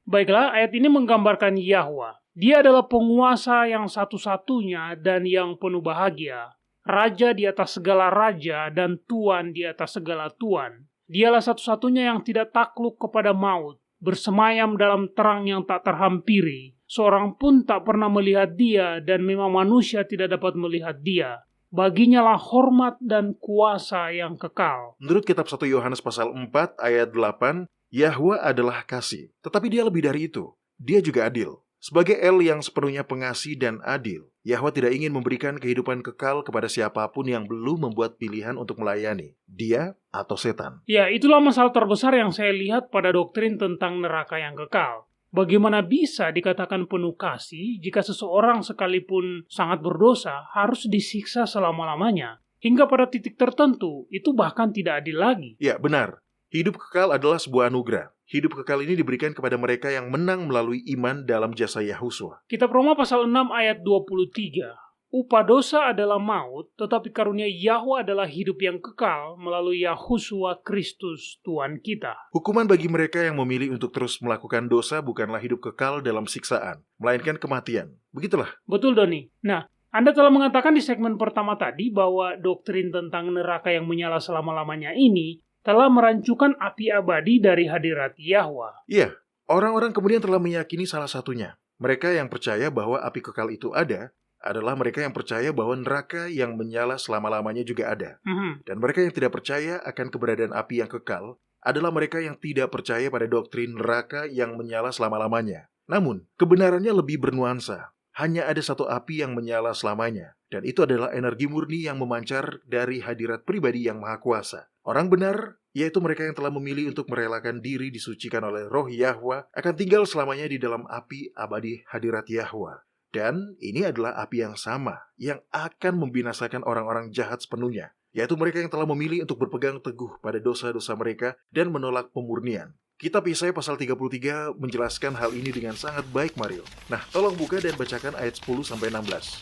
Baiklah, ayat ini menggambarkan Yahwa. Dia adalah penguasa yang satu-satunya dan yang penuh bahagia. Raja di atas segala raja dan tuan di atas segala tuan. Dialah satu-satunya yang tidak takluk kepada maut, bersemayam dalam terang yang tak terhampiri. Seorang pun tak pernah melihat dia, dan memang manusia tidak dapat melihat dia. Baginya lah hormat dan kuasa yang kekal. Menurut kitab 1 Yohanes pasal 4 ayat 8, Yahwa adalah kasih. Tetapi dia lebih dari itu. Dia juga adil. Sebagai El yang sepenuhnya pengasih dan adil, Yahwa tidak ingin memberikan kehidupan kekal kepada siapapun yang belum membuat pilihan untuk melayani dia atau setan. Ya, itulah masalah terbesar yang saya lihat pada doktrin tentang neraka yang kekal. Bagaimana bisa dikatakan penuh kasih jika seseorang sekalipun sangat berdosa harus disiksa selama-lamanya? Hingga pada titik tertentu, itu bahkan tidak adil lagi. Ya, benar. Hidup kekal adalah sebuah anugerah. Hidup kekal ini diberikan kepada mereka yang menang melalui iman dalam jasa Yahuswa. Kitab Roma pasal 6 ayat 23. upah dosa adalah maut, tetapi karunia Yahwa adalah hidup yang kekal melalui Yahusua Kristus Tuhan kita. Hukuman bagi mereka yang memilih untuk terus melakukan dosa bukanlah hidup kekal dalam siksaan, melainkan kematian. Begitulah. Betul, Doni. Nah, Anda telah mengatakan di segmen pertama tadi bahwa doktrin tentang neraka yang menyala selama-lamanya ini telah merancukan api abadi dari hadirat Yahwa. Iya, orang-orang kemudian telah meyakini salah satunya. Mereka yang percaya bahwa api kekal itu ada adalah mereka yang percaya bahwa neraka yang menyala selama-lamanya juga ada. Dan mereka yang tidak percaya akan keberadaan api yang kekal adalah mereka yang tidak percaya pada doktrin neraka yang menyala selama-lamanya. Namun, kebenarannya lebih bernuansa. Hanya ada satu api yang menyala selamanya, dan itu adalah energi murni yang memancar dari hadirat pribadi yang maha kuasa. Orang benar, yaitu mereka yang telah memilih untuk merelakan diri disucikan oleh roh Yahwa, akan tinggal selamanya di dalam api abadi hadirat Yahwa. Dan ini adalah api yang sama, yang akan membinasakan orang-orang jahat sepenuhnya, yaitu mereka yang telah memilih untuk berpegang teguh pada dosa-dosa mereka dan menolak pemurnian. Kitab Yesaya pasal 33 menjelaskan hal ini dengan sangat baik, Mario. Nah, tolong buka dan bacakan ayat 10-16.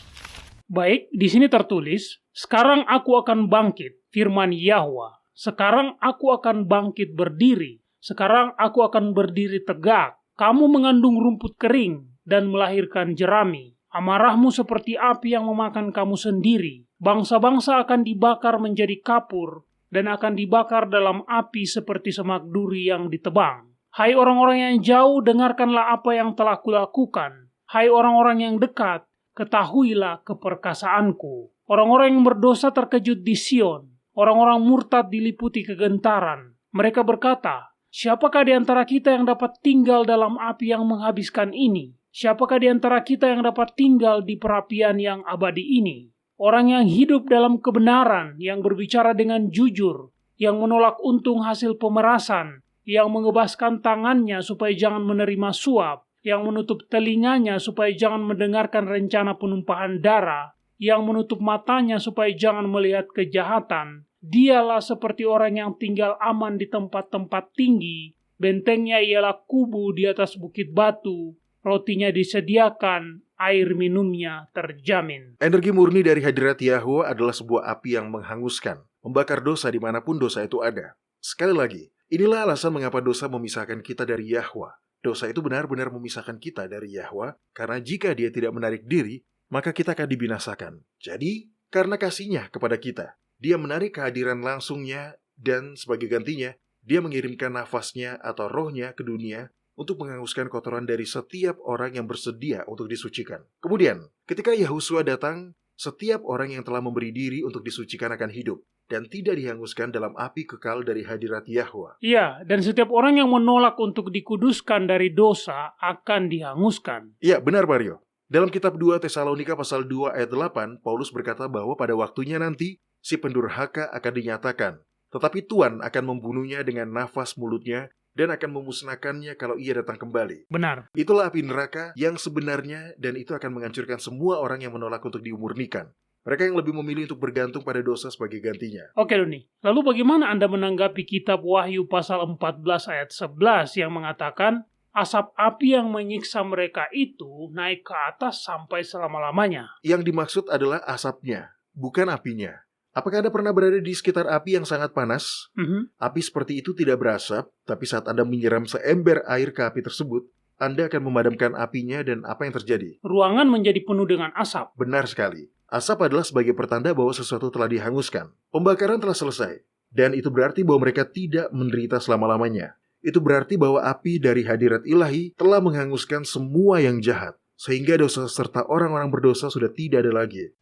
Baik, di sini tertulis, "Sekarang aku akan bangkit, firman Yahwa. Sekarang aku akan bangkit berdiri. Sekarang aku akan berdiri tegak. Kamu mengandung rumput kering dan melahirkan jerami. Amarahmu seperti api yang memakan kamu sendiri. Bangsa-bangsa akan dibakar menjadi kapur dan akan dibakar dalam api seperti semak duri yang ditebang. Hai orang-orang yang jauh, dengarkanlah apa yang telah kulakukan. Hai orang-orang yang dekat, ketahuilah keperkasaanku. Orang-orang yang berdosa terkejut di Sion. Orang-orang murtad diliputi kegentaran. Mereka berkata, siapakah di antara kita yang dapat tinggal dalam api yang menghabiskan ini? Siapakah di antara kita yang dapat tinggal di perapian yang abadi ini? Orang yang hidup dalam kebenaran, yang berbicara dengan jujur, yang menolak untung hasil pemerasan, yang mengebaskan tangannya supaya jangan menerima suap, yang menutup telinganya supaya jangan mendengarkan rencana penumpahan darah, yang menutup matanya supaya jangan melihat kejahatan. Dialah seperti orang yang tinggal aman di tempat-tempat tinggi. Bentengnya ialah kubu di atas bukit batu. Rotinya disediakan, air minumnya terjamin. Energi murni dari hadirat Yahwa adalah sebuah api yang menghanguskan, membakar dosa dimanapun dosa itu ada. Sekali lagi, inilah alasan mengapa dosa memisahkan kita dari Yahwa. Dosa itu benar-benar memisahkan kita dari Yahwa, karena jika dia tidak menarik diri, maka kita akan dibinasakan. Jadi, karena kasihnya kepada kita, dia menarik kehadiran langsungnya, dan sebagai gantinya, dia mengirimkan nafasnya atau rohnya ke dunia, untuk menghanguskan kotoran dari setiap orang yang bersedia untuk disucikan. Kemudian, ketika Yahusua datang, setiap orang yang telah memberi diri untuk disucikan akan hidup, dan tidak dihanguskan dalam api kekal dari hadirat Yahwa. Iya, dan setiap orang yang menolak untuk dikuduskan dari dosa akan dihanguskan. Iya, benar Mario. Dalam kitab 2 Tesalonika pasal 2 ayat 8, Paulus berkata bahwa pada waktunya nanti, si pendurhaka akan dinyatakan, tetapi Tuhan akan membunuhnya dengan nafas mulutnya, dan akan memusnahkannya kalau ia datang kembali. Benar. Itulah api neraka yang sebenarnya, dan itu akan menghancurkan semua orang yang menolak untuk diumurnikan. Mereka yang lebih memilih untuk bergantung pada dosa sebagai gantinya. Oke, Doni. Lalu bagaimana Anda menanggapi kitab Wahyu pasal 14 ayat 11 yang mengatakan, asap api yang menyiksa mereka itu naik ke atas sampai selama-lamanya? Yang dimaksud adalah asapnya, bukan apinya. Apakah Anda pernah berada di sekitar api yang sangat panas? Api seperti itu tidak berasap, tapi saat Anda menyiram seember air ke api tersebut, Anda akan memadamkan apinya dan apa yang terjadi? Ruangan menjadi penuh dengan asap. Benar sekali. Asap adalah sebagai pertanda bahwa sesuatu telah dihanguskan. Pembakaran telah selesai. Dan itu berarti bahwa mereka tidak menderita selama-lamanya. Itu berarti bahwa api dari hadirat ilahi telah menghanguskan semua yang jahat. Sehingga dosa serta orang-orang berdosa sudah tidak ada lagi.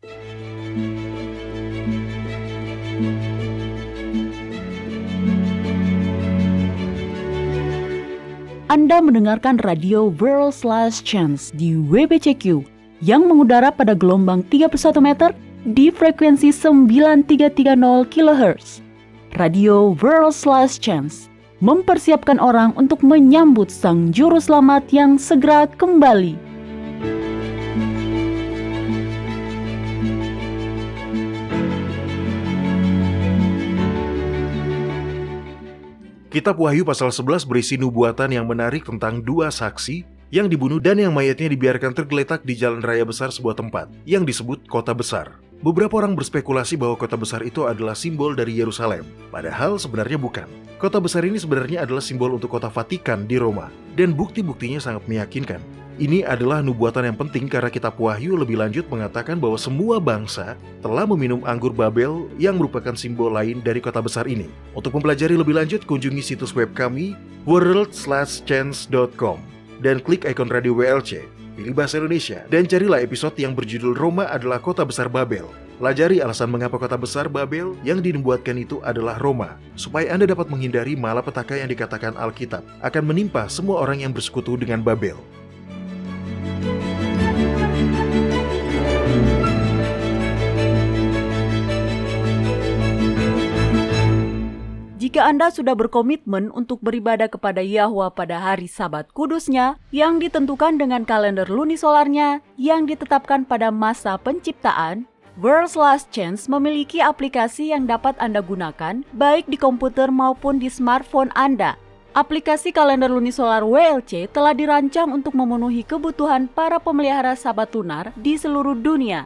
Anda mendengarkan radio World's Last Chance di WBCQ yang mengudara pada gelombang 31 meter di frekuensi 9330 kHz. Radio World's Last Chance mempersiapkan orang untuk menyambut Sang Juru Selamat yang segera kembali. Kitab Wahyu pasal 11 berisi nubuatan yang menarik tentang dua saksi yang dibunuh dan yang mayatnya dibiarkan tergeletak di jalan raya besar sebuah tempat yang disebut kota besar. Beberapa orang berspekulasi bahwa kota besar itu adalah simbol dari Yerusalem, padahal sebenarnya bukan. Kota besar ini sebenarnya adalah simbol untuk kota Vatikan di Roma, dan bukti-buktinya sangat meyakinkan. Ini adalah nubuatan yang penting karena kitab Wahyu lebih lanjut mengatakan bahwa semua bangsa telah meminum anggur Babel yang merupakan simbol lain dari kota besar ini. Untuk mempelajari lebih lanjut, kunjungi situs web kami world/chance.com dan klik ikon radio WLC. Pilih bahasa Indonesia, dan carilah episode yang berjudul Roma adalah Kota Besar Babel. Pelajari alasan mengapa kota besar Babel yang dinubuatkan itu adalah Roma, supaya Anda dapat menghindari malapetaka yang dikatakan Alkitab akan menimpa semua orang yang bersekutu dengan Babel. Jika Anda sudah berkomitmen untuk beribadah kepada Yahwa pada hari Sabat kudusnya yang ditentukan dengan kalender lunisolarnya yang ditetapkan pada masa penciptaan, World's Last Chance memiliki aplikasi yang dapat Anda gunakan baik di komputer maupun di smartphone Anda. Aplikasi kalender lunisolar WLC telah dirancang untuk memenuhi kebutuhan para pemelihara Sabat lunar di seluruh dunia.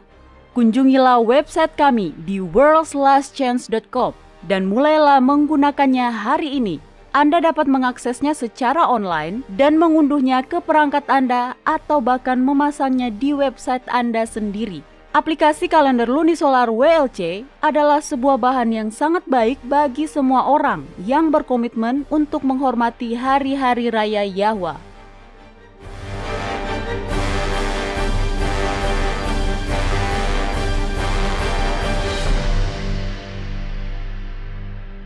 Kunjungilah website kami di worldslastchance.com dan mulailah menggunakannya hari ini. Anda dapat mengaksesnya secara online dan mengunduhnya ke perangkat Anda atau bahkan memasangnya di website Anda sendiri. Aplikasi kalender lunisolar WLC adalah sebuah bahan yang sangat baik bagi semua orang yang berkomitmen untuk menghormati hari-hari raya Yahwa.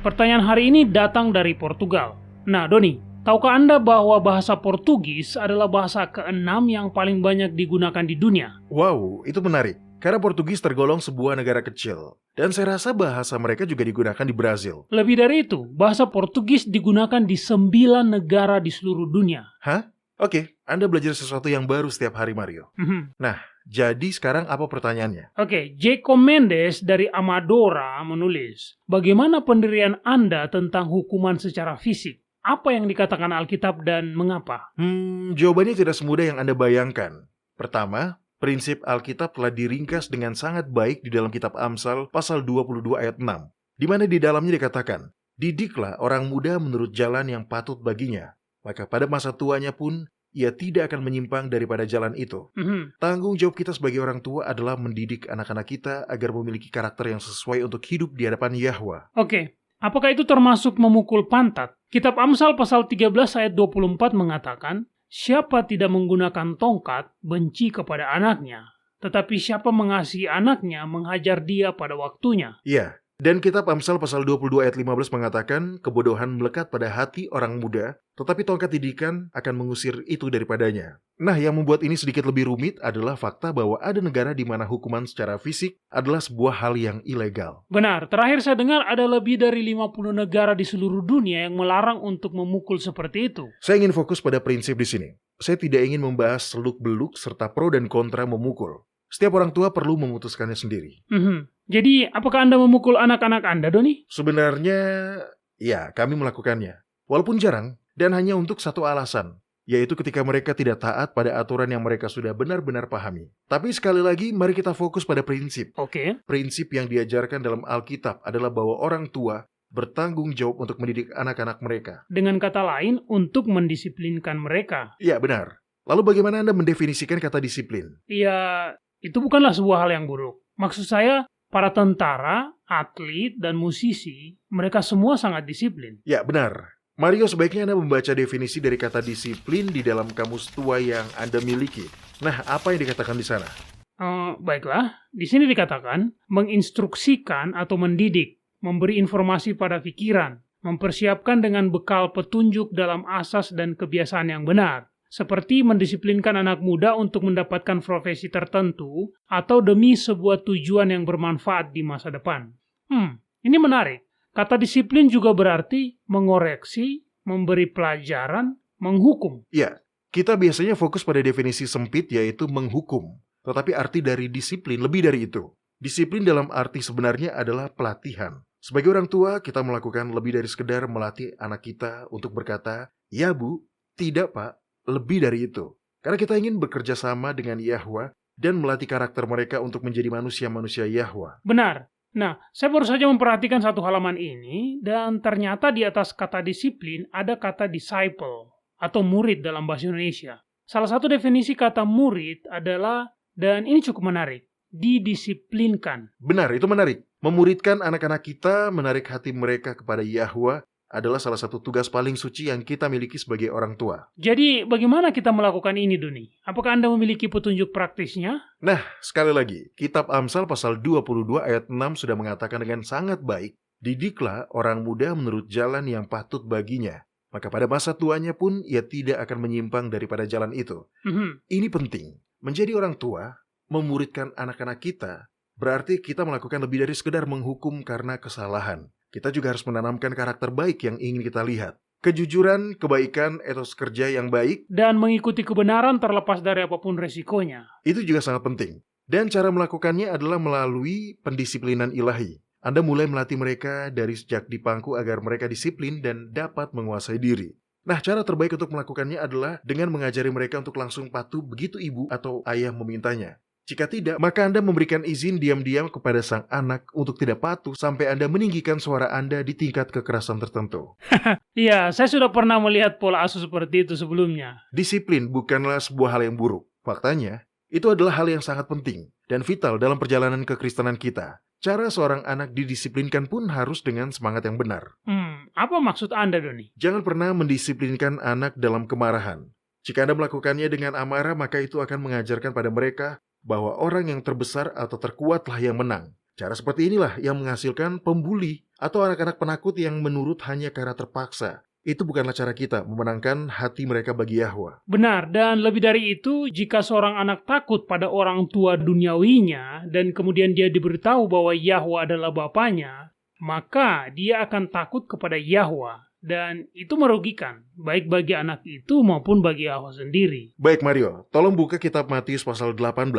Pertanyaan hari ini datang dari Portugal. Nah, Doni, tahukah Anda bahwa bahasa Portugis adalah bahasa ke-6 yang paling banyak digunakan di dunia? Wow, itu menarik. Karena Portugis tergolong sebuah negara kecil. Dan saya rasa bahasa mereka juga digunakan di Brazil. Lebih dari itu, bahasa Portugis digunakan di 9 negara di seluruh dunia. Hah? Oke, Anda belajar sesuatu yang baru setiap hari, Mario. Nah, jadi sekarang apa pertanyaannya? Oke, Jacob Mendes dari Amadora menulis, bagaimana pendirian Anda tentang hukuman secara fisik? Apa yang dikatakan Alkitab dan mengapa? Jawabannya tidak semudah yang Anda bayangkan. Pertama, prinsip Alkitab telah diringkas dengan sangat baik di dalam kitab Amsal pasal 22 ayat 6, di mana di dalamnya dikatakan, didiklah orang muda menurut jalan yang patut baginya, maka pada masa tuanya pun ia tidak akan menyimpang daripada jalan itu. Tanggung jawab kita sebagai orang tua adalah mendidik anak-anak kita agar memiliki karakter yang sesuai untuk hidup di hadapan Yahwa. Oke, apakah itu termasuk memukul pantat? Kitab Amsal pasal 13 ayat 24 mengatakan, siapa tidak menggunakan tongkat benci kepada anaknya, tetapi siapa mengasihi anaknya menghajar dia pada waktunya. Iya, dan kitab Amsal pasal 22 ayat 15 mengatakan kebodohan melekat pada hati orang muda, tetapi tongkat didikan akan mengusir itu daripadanya. Nah, yang membuat ini sedikit lebih rumit adalah fakta bahwa ada negara di mana hukuman secara fisik adalah sebuah hal yang ilegal. Benar, terakhir saya dengar ada lebih dari 50 negara di seluruh dunia yang melarang untuk memukul seperti itu. Saya ingin fokus pada prinsip di sini. Saya tidak ingin membahas seluk-beluk serta pro dan kontra memukul. Setiap orang tua perlu memutuskannya sendiri. Jadi, apakah Anda memukul anak-anak Anda, Doni? Sebenarnya, ya, kami melakukannya. Walaupun jarang, dan hanya untuk satu alasan, yaitu ketika mereka tidak taat pada aturan yang mereka sudah benar-benar pahami. Tapi sekali lagi, mari kita fokus pada prinsip. Oke. Prinsip yang diajarkan dalam Alkitab adalah bahwa orang tua bertanggung jawab untuk mendidik anak-anak mereka. Dengan kata lain, untuk mendisiplinkan mereka. Ya, benar. Lalu bagaimana Anda mendefinisikan kata disiplin? Ya, itu bukanlah sebuah hal yang buruk. Maksud saya, para tentara, atlet, dan musisi, mereka semua sangat disiplin. Ya, benar. Mario, sebaiknya Anda membaca definisi dari kata disiplin di dalam kamus tua yang Anda miliki. Nah, apa yang dikatakan di sana? Baiklah, di sini dikatakan menginstruksikan atau mendidik, memberi informasi pada pikiran, mempersiapkan dengan bekal petunjuk dalam asas dan kebiasaan yang benar, seperti mendisiplinkan anak muda untuk mendapatkan profesi tertentu atau demi sebuah tujuan yang bermanfaat di masa depan. Ini menarik. Kata disiplin juga berarti mengoreksi, memberi pelajaran, menghukum. Ya, kita biasanya fokus pada definisi sempit yaitu menghukum. Tetapi arti dari disiplin lebih dari itu. Disiplin dalam arti sebenarnya adalah pelatihan. Sebagai orang tua, kita melakukan lebih dari sekedar melatih anak kita untuk berkata, "Ya Bu, tidak Pak," lebih dari itu. Karena kita ingin bekerja sama dengan Yahwa dan melatih karakter mereka untuk menjadi manusia-manusia Yahwa. Benar. Nah, saya baru saja memperhatikan satu halaman ini, dan ternyata di atas kata disiplin ada kata disciple, atau murid dalam bahasa Indonesia. Salah satu definisi kata murid adalah, dan ini cukup menarik, didisiplinkan. Benar, itu menarik. Memuridkan anak-anak kita, menarik hati mereka kepada Yahwa adalah salah satu tugas paling suci yang kita miliki sebagai orang tua. Jadi, bagaimana kita melakukan ini, Doni? Apakah Anda memiliki petunjuk praktisnya? Nah, sekali lagi, kitab Amsal pasal 22 ayat 6 sudah mengatakan dengan sangat baik, didiklah orang muda menurut jalan yang patut baginya, maka pada masa tuanya pun ia tidak akan menyimpang daripada jalan itu. Ini penting. Menjadi orang tua, memuridkan anak-anak kita, berarti kita melakukan lebih dari sekedar menghukum karena kesalahan. Kita juga harus menanamkan karakter baik yang ingin kita lihat. Kejujuran, kebaikan, etos kerja yang baik, dan mengikuti kebenaran terlepas dari apapun resikonya. Itu juga sangat penting. Dan cara melakukannya adalah melalui pendisiplinan ilahi. Anda mulai melatih mereka dari sejak di pangku agar mereka disiplin dan dapat menguasai diri. Nah, cara terbaik untuk melakukannya adalah dengan mengajari mereka untuk langsung patuh begitu ibu atau ayah memintanya. Jika tidak, maka Anda memberikan izin diam-diam kepada sang anak untuk tidak patuh sampai Anda meninggikan suara Anda di tingkat kekerasan tertentu. Iya, saya sudah pernah melihat pola asuh seperti itu sebelumnya. Disiplin bukanlah sebuah hal yang buruk. Faktanya, itu adalah hal yang sangat penting dan vital dalam perjalanan kekristenan kita. Cara seorang anak didisiplinkan pun harus dengan semangat yang benar. Apa maksud Anda, Doni? Jangan pernah mendisiplinkan anak dalam kemarahan. Jika Anda melakukannya dengan amarah, maka itu akan mengajarkan pada mereka bahwa orang yang terbesar atau terkuatlah yang menang. Cara seperti inilah yang menghasilkan pembuli atau anak-anak penakut yang menurut hanya karena terpaksa. Itu bukanlah cara kita memenangkan hati mereka bagi Yahwa. Benar, dan lebih dari itu, jika seorang anak takut pada orang tua duniawinya, dan kemudian dia diberitahu bahwa Yahwa adalah bapaknya, maka dia akan takut kepada Yahwa. Dan itu merugikan, baik bagi anak itu maupun bagi Yahwa sendiri. Baik Mario, tolong buka kitab Matius pasal 18.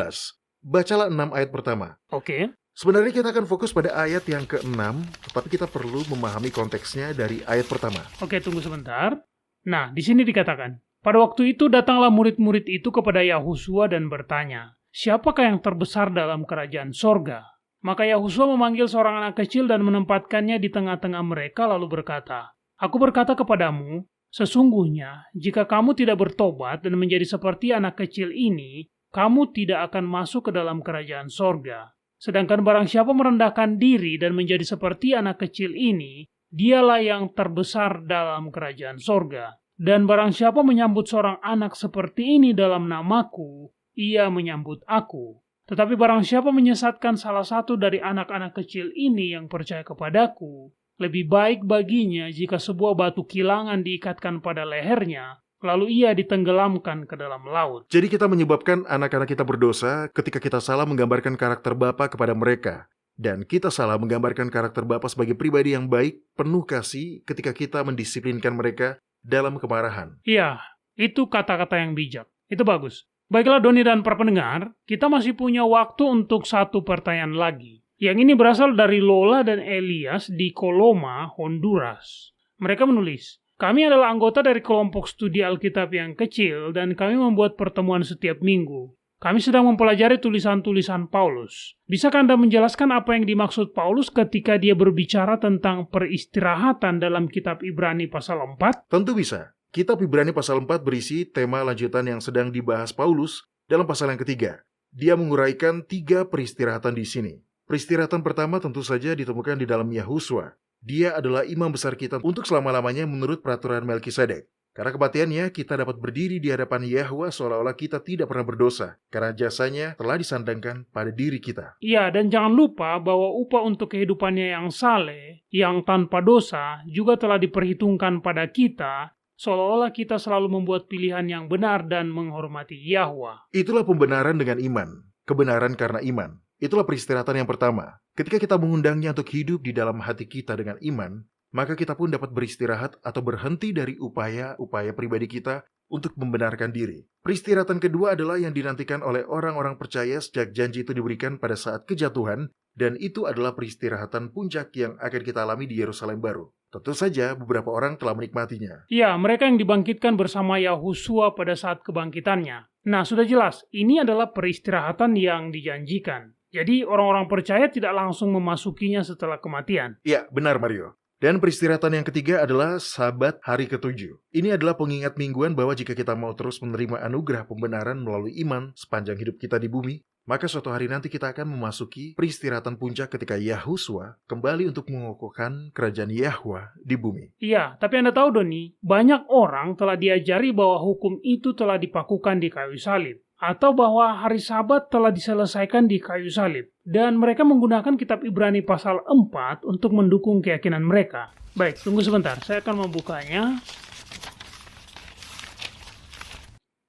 Bacalah 6 ayat pertama. Oke. Sebenarnya kita akan fokus pada ayat yang ke-6, tetapi kita perlu memahami konteksnya dari ayat pertama. Oke, tunggu sebentar. Nah, di sini dikatakan, pada waktu itu datanglah murid-murid itu kepada Yahusua dan bertanya, siapakah yang terbesar dalam kerajaan sorga? Maka Yahusua memanggil seorang anak kecil dan menempatkannya di tengah-tengah mereka lalu berkata, Aku berkata kepadamu, sesungguhnya jika kamu tidak bertobat dan menjadi seperti anak kecil ini, kamu tidak akan masuk ke dalam kerajaan sorga. Sedangkan barang siapa merendahkan diri dan menjadi seperti anak kecil ini, dialah yang terbesar dalam kerajaan sorga. Dan barang siapa menyambut seorang anak seperti ini dalam namaku, ia menyambut aku. Tetapi barang siapa menyesatkan salah satu dari anak-anak kecil ini yang percaya kepadaku, lebih baik baginya jika sebuah batu kilangan diikatkan pada lehernya, lalu ia ditenggelamkan ke dalam laut. Jadi kita menyebabkan anak-anak kita berdosa ketika kita salah menggambarkan karakter Bapa kepada mereka. Dan kita salah menggambarkan karakter Bapa sebagai pribadi yang baik, penuh kasih ketika kita mendisiplinkan mereka dalam kemarahan. Iya, itu kata-kata yang bijak. Itu bagus. Baiklah Doni dan para pendengar, kita masih punya waktu untuk satu pertanyaan lagi. Yang ini berasal dari Lola dan Elias di Coloma, Honduras. Mereka menulis, kami adalah anggota dari kelompok studi Alkitab yang kecil dan kami membuat pertemuan setiap minggu. Kami sedang mempelajari tulisan-tulisan Paulus. Bisakah Anda menjelaskan apa yang dimaksud Paulus ketika dia berbicara tentang peristirahatan dalam kitab Ibrani pasal 4? Tentu bisa. Kitab Ibrani pasal 4 berisi tema lanjutan yang sedang dibahas Paulus dalam pasal yang ketiga. Dia menguraikan 3 peristirahatan di sini. Peristirahatan pertama tentu saja ditemukan di dalam Yahusua. Dia adalah imam besar kita untuk selama-lamanya menurut peraturan Melkisedek. Karena kematiannya, kita dapat berdiri di hadapan Yahwa seolah-olah kita tidak pernah berdosa. Karena jasanya telah disandangkan pada diri kita. Ya, dan jangan lupa bahwa upah untuk kehidupannya yang saleh, yang tanpa dosa, juga telah diperhitungkan pada kita, seolah-olah kita selalu membuat pilihan yang benar dan menghormati Yahwa. Itulah pembenaran dengan iman. Kebenaran karena iman. Itulah peristirahatan yang pertama. Ketika kita mengundangnya untuk hidup di dalam hati kita dengan iman, maka kita pun dapat beristirahat atau berhenti dari upaya-upaya pribadi kita untuk membenarkan diri. Peristirahatan kedua adalah yang dinantikan oleh orang-orang percaya sejak janji itu diberikan pada saat kejatuhan, dan itu adalah peristirahatan puncak yang akan kita alami di Yerusalem baru. Tentu saja beberapa orang telah menikmatinya. Ya, mereka yang dibangkitkan bersama Yahusua pada saat kebangkitannya. Nah, sudah jelas, ini adalah peristirahatan yang dijanjikan. Jadi orang-orang percaya tidak langsung memasukinya setelah kematian. Ya, benar Mario. Dan peristirahatan yang ketiga adalah Sabat hari ke-7. Ini adalah pengingat mingguan bahwa jika kita mau terus menerima anugerah pembenaran melalui iman sepanjang hidup kita di bumi, maka suatu hari nanti kita akan memasuki peristirahatan puncak ketika Yahuswa kembali untuk mengokohkan kerajaan Yahwa di bumi. Iya, tapi Anda tahu Doni, banyak orang telah diajari bahwa hukum itu telah dipakukan di kayu salib. Atau bahwa hari Sabat telah diselesaikan di kayu salib. Dan mereka menggunakan kitab Ibrani pasal 4 untuk mendukung keyakinan mereka. Baik, tunggu sebentar, saya akan membukanya.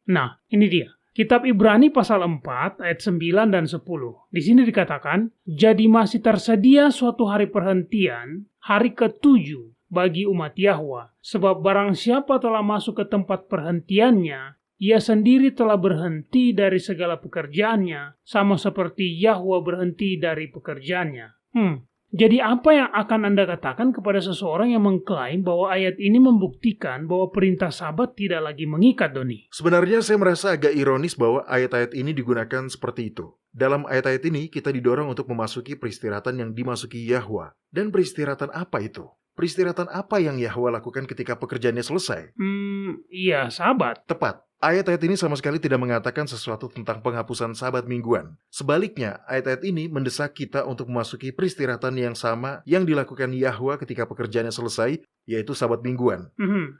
Nah, ini dia. Kitab Ibrani pasal 4 ayat 9 dan 10. Di sini dikatakan, jadi masih tersedia suatu hari perhentian, hari ke-7 bagi umat Yahwa. Sebab barang siapa telah masuk ke tempat perhentiannya, ia sendiri telah berhenti dari segala pekerjaannya, sama seperti Yahwa berhenti dari pekerjaannya. Jadi apa yang akan Anda katakan kepada seseorang yang mengklaim bahwa ayat ini membuktikan bahwa perintah Sabat tidak lagi mengikat, Doni? Sebenarnya saya merasa agak ironis bahwa ayat-ayat ini digunakan seperti itu. Dalam ayat-ayat ini kita didorong untuk memasuki peristirahatan yang dimasuki Yahwa. Dan peristirahatan apa itu? Peristirahatan apa yang Yahwa lakukan ketika pekerjaannya selesai? Iya, Sabat. Tepat. Ayat-ayat ini sama sekali tidak mengatakan sesuatu tentang penghapusan Sabat mingguan. Sebaliknya, ayat-ayat ini mendesak kita untuk memasuki peristirahatan yang sama yang dilakukan Yahwa ketika pekerjaannya selesai, yaitu Sabat mingguan.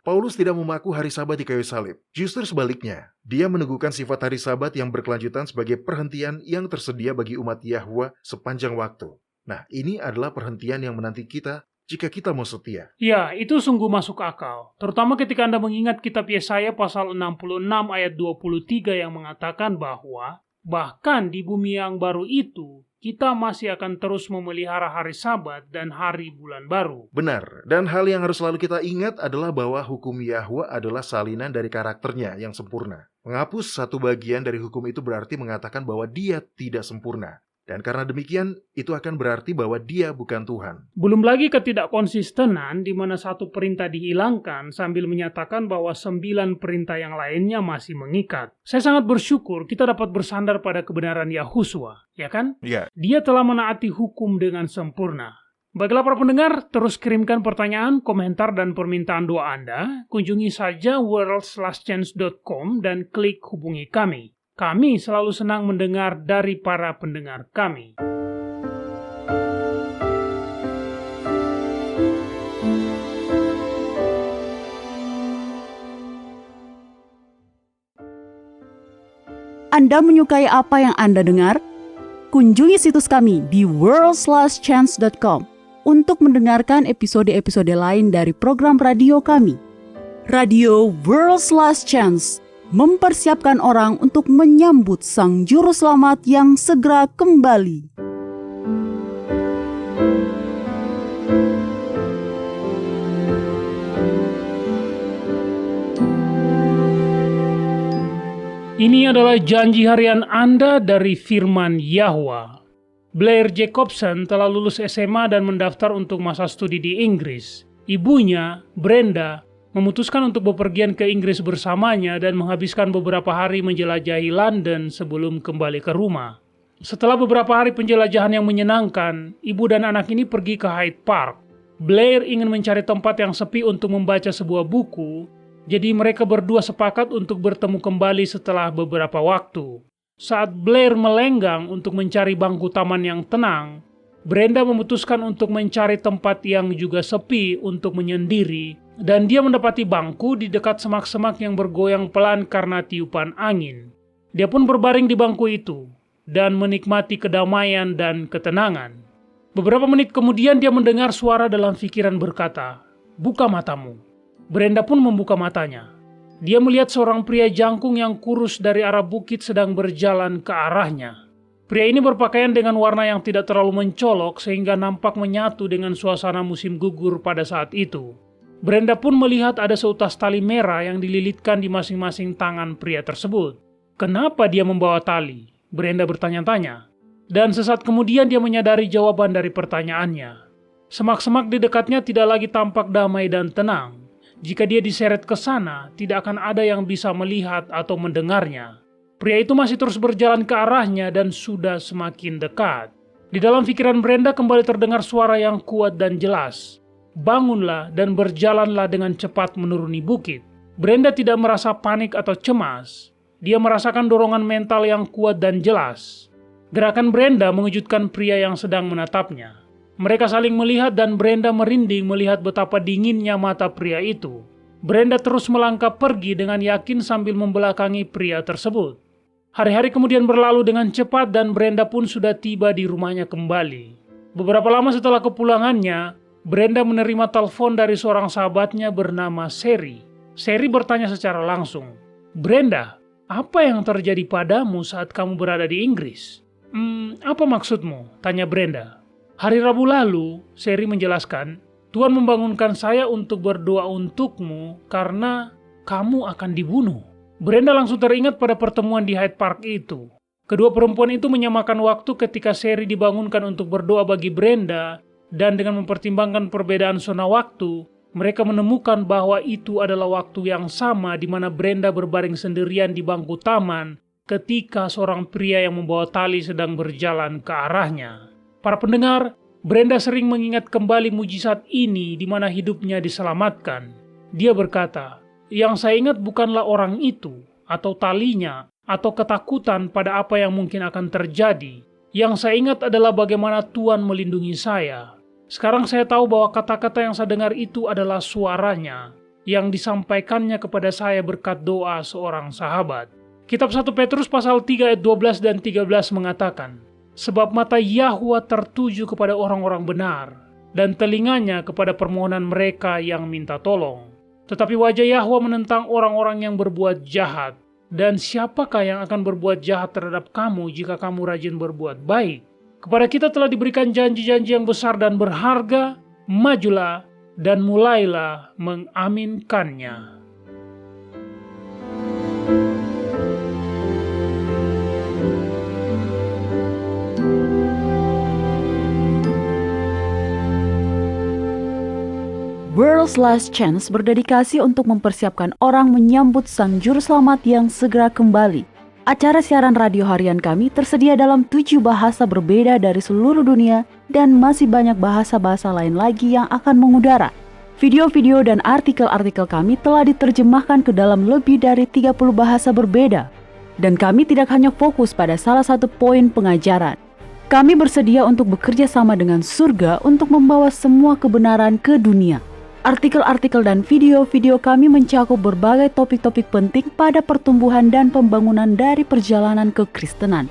Paulus tidak memaku hari Sabat di kayu salib. Justru sebaliknya, dia meneguhkan sifat hari Sabat yang berkelanjutan sebagai perhentian yang tersedia bagi umat Yahwa sepanjang waktu. Nah, ini adalah perhentian yang menanti kita jika kita mau setia. Ya, itu sungguh masuk akal. Terutama ketika Anda mengingat kitab Yesaya pasal 66 ayat 23 yang mengatakan bahwa bahkan di bumi yang baru itu, kita masih akan terus memelihara hari Sabat dan hari bulan baru. Benar, dan hal yang harus selalu kita ingat adalah bahwa hukum Yahwa adalah salinan dari karakternya yang sempurna. Menghapus satu bagian dari hukum itu berarti mengatakan bahwa dia tidak sempurna. Dan karena demikian, itu akan berarti bahwa dia bukan Tuhan. Belum lagi ketidakkonsistenan di mana satu perintah dihilangkan sambil menyatakan bahwa 9 perintah yang lainnya masih mengikat. Saya sangat bersyukur kita dapat bersandar pada kebenaran Yahuswa, ya kan? Ya. Dia telah menaati hukum dengan sempurna. Baiklah para pendengar, terus kirimkan pertanyaan, komentar, dan permintaan doa Anda. Kunjungi saja worldslastchance.com dan klik hubungi kami. Kami selalu senang mendengar dari para pendengar kami. Anda menyukai apa yang Anda dengar? Kunjungi situs kami di worldslastchance.com untuk mendengarkan episode-episode lain dari program radio kami. Radio World's Last Chance mempersiapkan orang untuk menyambut Sang Juru Selamat yang segera kembali. Ini adalah janji harian Anda dari firman Yahwa. Blair Jacobson telah lulus SMA dan mendaftar untuk masa studi di Inggris. Ibunya, Brenda, memutuskan untuk bepergian ke Inggris bersamanya dan menghabiskan beberapa hari menjelajahi London sebelum kembali ke rumah. Setelah beberapa hari penjelajahan yang menyenangkan, ibu dan anak ini pergi ke Hyde Park. Blair ingin mencari tempat yang sepi untuk membaca sebuah buku, jadi mereka berdua sepakat untuk bertemu kembali setelah beberapa waktu. Saat Blair melenggang untuk mencari bangku taman yang tenang, Brenda memutuskan untuk mencari tempat yang juga sepi untuk menyendiri, dan dia mendapati bangku di dekat semak-semak yang bergoyang pelan karena tiupan angin. Dia pun berbaring di bangku itu dan menikmati kedamaian dan ketenangan. Beberapa menit kemudian dia mendengar suara dalam pikiran berkata, "Buka matamu." Brenda pun membuka matanya. Dia melihat seorang pria jangkung yang kurus dari arah bukit sedang berjalan ke arahnya. Pria ini berpakaian dengan warna yang tidak terlalu mencolok sehingga nampak menyatu dengan suasana musim gugur pada saat itu. Brenda pun melihat ada seutas tali merah yang dililitkan di masing-masing tangan pria tersebut. Kenapa dia membawa tali? Brenda bertanya-tanya. Dan sesaat kemudian dia menyadari jawaban dari pertanyaannya. Semak-semak di dekatnya tidak lagi tampak damai dan tenang. Jika dia diseret ke sana, tidak akan ada yang bisa melihat atau mendengarnya. Pria itu masih terus berjalan ke arahnya dan sudah semakin dekat. Di dalam pikiran Brenda kembali terdengar suara yang kuat dan jelas. Bangunlah dan berjalanlah dengan cepat menuruni bukit. Brenda tidak merasa panik atau cemas. Dia merasakan dorongan mental yang kuat dan jelas. Gerakan Brenda mengejutkan pria yang sedang menatapnya. Mereka saling melihat dan Brenda merinding melihat betapa dinginnya mata pria itu. Brenda terus melangkah pergi dengan yakin sambil membelakangi pria tersebut. Hari-hari kemudian berlalu dengan cepat dan Brenda pun sudah tiba di rumahnya kembali. Beberapa lama setelah kepulangannya, Brenda menerima telepon dari seorang sahabatnya bernama Sherry. Sherry bertanya secara langsung, "Brenda, apa yang terjadi padamu saat kamu berada di Inggris?" Apa maksudmu?" tanya Brenda. "Hari Rabu lalu," Sherry menjelaskan, "Tuhan membangunkan saya untuk berdoa untukmu karena kamu akan dibunuh." Brenda langsung teringat pada pertemuan di Hyde Park itu. Kedua perempuan itu menyamakan waktu ketika Sherry dibangunkan untuk berdoa bagi Brenda, dan dengan mempertimbangkan perbedaan zona waktu, mereka menemukan bahwa itu adalah waktu yang sama di mana Brenda berbaring sendirian di bangku taman ketika seorang pria yang membawa tali sedang berjalan ke arahnya. Para pendengar, Brenda sering mengingat kembali mujizat ini di mana hidupnya diselamatkan. Dia berkata, "Yang saya ingat bukanlah orang itu, atau talinya, atau ketakutan pada apa yang mungkin akan terjadi. Yang saya ingat adalah bagaimana Tuhan melindungi saya. Sekarang saya tahu bahwa kata-kata yang saya dengar itu adalah suaranya, yang disampaikannya kepada saya berkat doa seorang sahabat." Kitab 1 Petrus pasal 3 ayat 12 dan 13 mengatakan, "Sebab mata Yahwa tertuju kepada orang-orang benar, dan telinganya kepada permohonan mereka yang minta tolong. Tetapi wajah Yahwa menentang orang-orang yang berbuat jahat. Dan siapakah yang akan berbuat jahat terhadap kamu jika kamu rajin berbuat baik? Kepada kita telah diberikan janji-janji yang besar dan berharga. Majulah dan mulailah mengaminkannya." World's Last Chance berdedikasi untuk mempersiapkan orang menyambut Sang Juru Selamat yang segera kembali. Acara siaran radio harian kami tersedia dalam 7 bahasa berbeda dari seluruh dunia dan masih banyak bahasa-bahasa lain lagi yang akan mengudara. Video-video dan artikel-artikel kami telah diterjemahkan ke dalam lebih dari 30 bahasa berbeda. Dan kami tidak hanya fokus pada salah satu poin pengajaran. Kami bersedia untuk bekerja sama dengan surga untuk membawa semua kebenaran ke dunia. Artikel-artikel dan video-video kami mencakup berbagai topik-topik penting pada pertumbuhan dan pembangunan dari perjalanan kekristenan.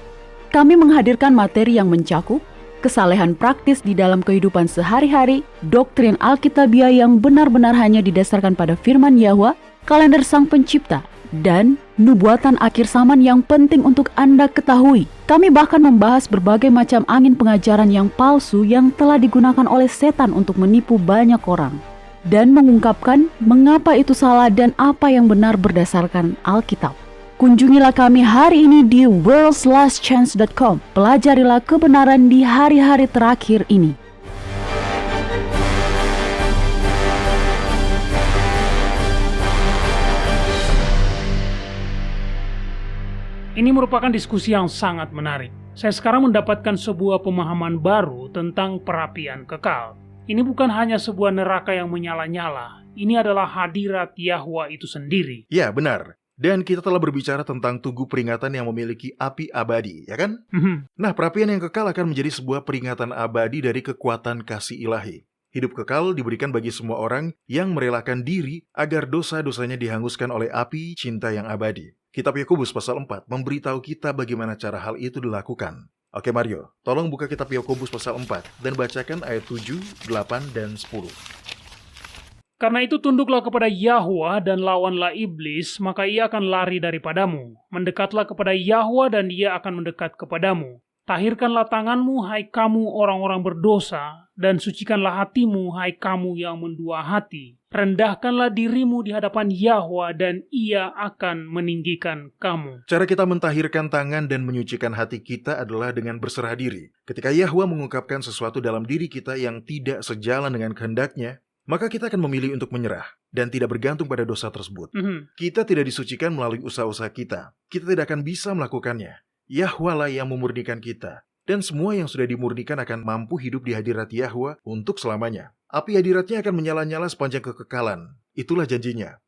Kami menghadirkan materi yang mencakup kesalehan praktis di dalam kehidupan sehari-hari, doktrin Alkitabiah yang benar-benar hanya didasarkan pada firman Yahwa, kalender Sang Pencipta, dan nubuatan akhir zaman yang penting untuk Anda ketahui. Kami bahkan membahas berbagai macam angin pengajaran yang palsu yang telah digunakan oleh setan untuk menipu banyak orang, dan mengungkapkan mengapa itu salah dan apa yang benar berdasarkan Alkitab. Kunjungilah kami hari ini di worldslastchance.com. Pelajarilah kebenaran di hari-hari terakhir ini. Ini merupakan diskusi yang sangat menarik. Saya sekarang mendapatkan sebuah pemahaman baru tentang perapian kekal. Ini bukan hanya sebuah neraka yang menyala-nyala. Ini adalah hadirat Yahwa itu sendiri. Ya, benar. Dan kita telah berbicara tentang tugu peringatan yang memiliki api abadi, ya kan? Nah, perapian yang kekal akan menjadi sebuah peringatan abadi dari kekuatan kasih ilahi. Hidup kekal diberikan bagi semua orang yang merelakan diri agar dosa-dosanya dihanguskan oleh api cinta yang abadi. Kitab Yakobus pasal 4 memberitahu kita bagaimana cara hal itu dilakukan. Oke Mario, tolong buka kitab Yakobus pasal 4 dan bacakan ayat 7, 8, dan 10. Karena itu tunduklah kepada Yahwa dan lawanlah iblis, maka ia akan lari daripadamu. Mendekatlah kepada Yahwa dan dia akan mendekat kepadamu. Tahirkanlah tanganmu, hai kamu orang-orang berdosa, dan sucikanlah hatimu, hai kamu yang mendua hati. Rendahkanlah dirimu di hadapan Yahwa dan ia akan meninggikan kamu. Cara kita mentahirkan tangan dan menyucikan hati kita adalah dengan berserah diri. Ketika Yahwa mengungkapkan sesuatu dalam diri kita yang tidak sejalan dengan kehendaknya, maka kita akan memilih untuk menyerah dan tidak bergantung pada dosa tersebut. Kita tidak disucikan melalui usaha-usaha kita. Kita tidak akan bisa melakukannya. Yahwa lah yang memurnikan kita. Dan semua yang sudah dimurnikan akan mampu hidup di hadirat Yahwa untuk selamanya. Api hadiratnya akan menyala-nyala sepanjang kekekalan. Itulah janjinya.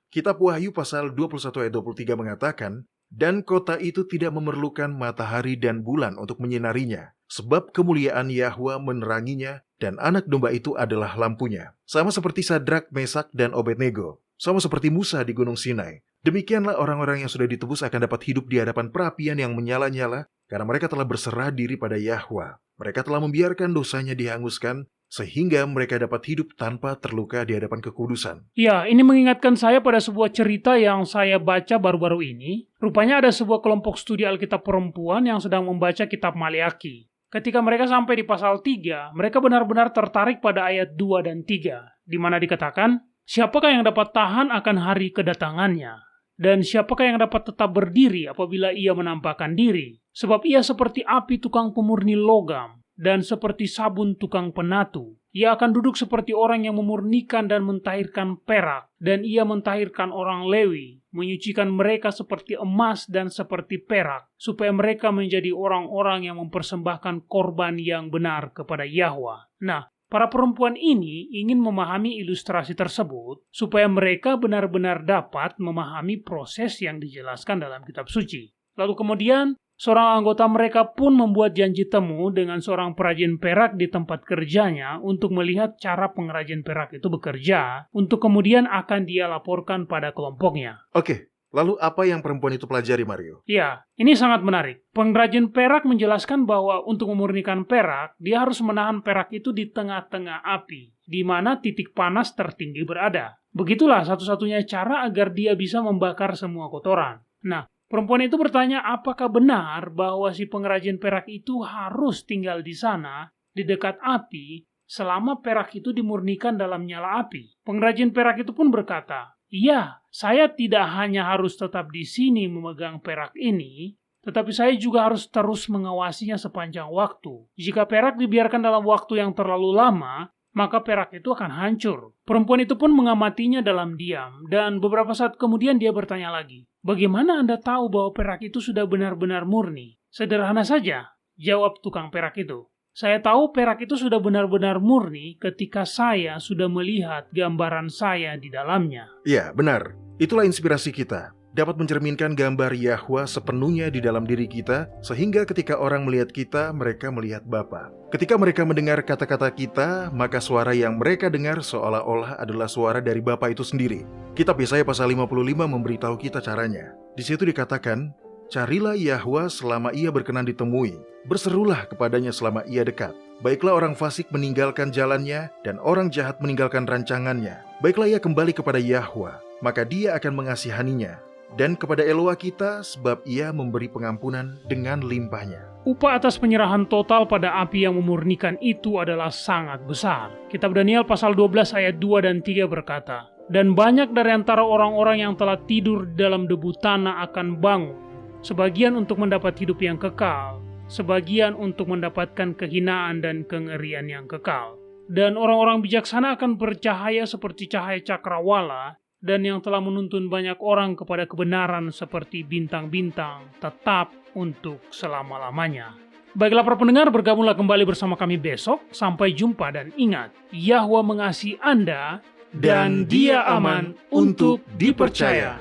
Kitab Wahyu pasal 21 ayat 23 mengatakan, dan kota itu tidak memerlukan matahari dan bulan untuk menyinarinya, sebab kemuliaan Yahwa meneranginya, dan anak domba itu adalah lampunya. Sama seperti Sadrak, Mesak, dan Obednego. Sama seperti Musa di Gunung Sinai. Demikianlah orang-orang yang sudah ditebus akan dapat hidup di hadapan perapian yang menyala-nyala, karena mereka telah berserah diri pada Yahwa. Mereka telah membiarkan dosanya dihanguskan, sehingga mereka dapat hidup tanpa terluka di hadapan kekudusan. Ya, ini mengingatkan saya pada sebuah cerita yang saya baca baru-baru ini. Rupanya ada sebuah kelompok studi Alkitab perempuan yang sedang membaca kitab Maleakhi. Ketika mereka sampai di pasal 3, mereka benar-benar tertarik pada ayat 2 dan 3, di mana dikatakan, siapakah yang dapat tahan akan hari kedatangannya? Dan siapakah yang dapat tetap berdiri apabila ia menampakkan diri? Sebab ia seperti api tukang pemurni logam, dan seperti sabun tukang penatu. Ia akan duduk seperti orang yang memurnikan dan mentahirkan perak, dan ia mentahirkan orang Lewi, menyucikan mereka seperti emas dan seperti perak, supaya mereka menjadi orang-orang yang mempersembahkan korban yang benar kepada Yahwa. Nah, para perempuan ini ingin memahami ilustrasi tersebut, supaya mereka benar-benar dapat memahami proses yang dijelaskan dalam kitab suci. Lalu kemudian, seorang anggota mereka pun membuat janji temu dengan seorang perajin perak di tempat kerjanya untuk melihat cara pengrajin perak itu bekerja, untuk kemudian akan dia laporkan pada kelompoknya. Oke, lalu apa yang perempuan itu pelajari, Mario? Ya, ini sangat menarik. Pengrajin perak menjelaskan bahwa untuk memurnikan perak, dia harus menahan perak itu di tengah-tengah api, di mana titik panas tertinggi berada. Begitulah satu-satunya cara agar dia bisa membakar semua kotoran. Nah, perempuan itu bertanya apakah benar bahwa si pengrajin perak itu harus tinggal di sana, di dekat api, selama perak itu dimurnikan dalam nyala api. Pengrajin perak itu pun berkata, iya, saya tidak hanya harus tetap di sini memegang perak ini, tetapi saya juga harus terus mengawasinya sepanjang waktu. Jika perak dibiarkan dalam waktu yang terlalu lama, maka perak itu akan hancur. Perempuan itu pun mengamatinya dalam diam, dan beberapa saat kemudian dia bertanya lagi, bagaimana Anda tahu bahwa perak itu sudah benar-benar murni? Sederhana saja, jawab tukang perak itu. Saya tahu perak itu sudah benar-benar murni ketika saya sudah melihat gambaran saya di dalamnya. Ya, benar. Itulah inspirasi kita. Dapat mencerminkan gambar Yahwa sepenuhnya di dalam diri kita, sehingga ketika orang melihat kita, mereka melihat Bapa. Ketika mereka mendengar kata-kata kita, maka suara yang mereka dengar seolah-olah adalah suara dari Bapa itu sendiri. Kitab Yesaya pasal 55 memberitahu kita caranya. Di situ dikatakan, carilah Yahwa selama ia berkenan ditemui, berserulah kepadanya selama ia dekat. Baiklah orang fasik meninggalkan jalannya, dan orang jahat meninggalkan rancangannya. Baiklah ia kembali kepada Yahwa, maka dia akan mengasihaninya. Dan kepada Eloa kita, sebab ia memberi pengampunan dengan limpahnya. Upah atas penyerahan total pada api yang memurnikan itu adalah sangat besar. Kitab Daniel pasal 12 ayat 2 dan 3 berkata, dan banyak dari antara orang-orang yang telah tidur di dalam debu tanah akan bangun, sebagian untuk mendapat hidup yang kekal, sebagian untuk mendapatkan kehinaan dan kengerian yang kekal. Dan orang-orang bijaksana akan bercahaya seperti cahaya cakrawala, dan yang telah menuntun banyak orang kepada kebenaran seperti bintang-bintang tetap untuk selama-lamanya. Baiklah para pendengar, bergabunglah kembali bersama kami besok. Sampai jumpa dan ingat, Yahwa mengasihi Anda dan Dia aman untuk dipercaya.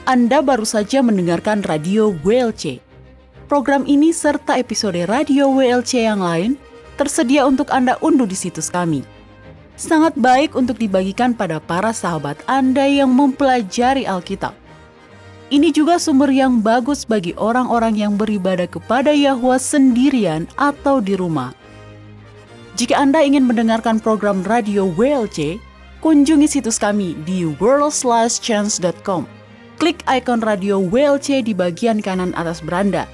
Anda baru saja mendengarkan Radio WLC. Program ini serta episode Radio WLC yang lain tersedia untuk Anda unduh di situs kami. Sangat baik untuk dibagikan pada para sahabat Anda yang mempelajari Alkitab. Ini juga sumber yang bagus bagi orang-orang yang beribadah kepada Yahwa sendirian atau di rumah. Jika Anda ingin mendengarkan program Radio WLC, kunjungi situs kami di worldslastchance.com. Klik ikon Radio WLC di bagian kanan atas beranda.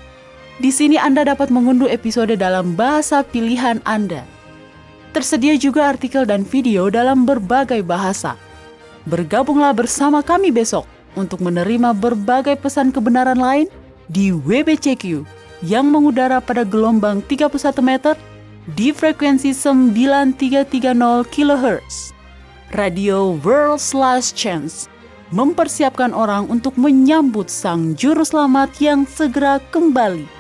Di sini Anda dapat mengunduh episode dalam bahasa pilihan Anda. Tersedia juga artikel dan video dalam berbagai bahasa. Bergabunglah bersama kami besok untuk menerima berbagai pesan kebenaran lain di WBCQ yang mengudara pada gelombang 31 meter di frekuensi 9330 kHz. Radio World's Last Chance mempersiapkan orang untuk menyambut Sang Juru Selamat yang segera kembali.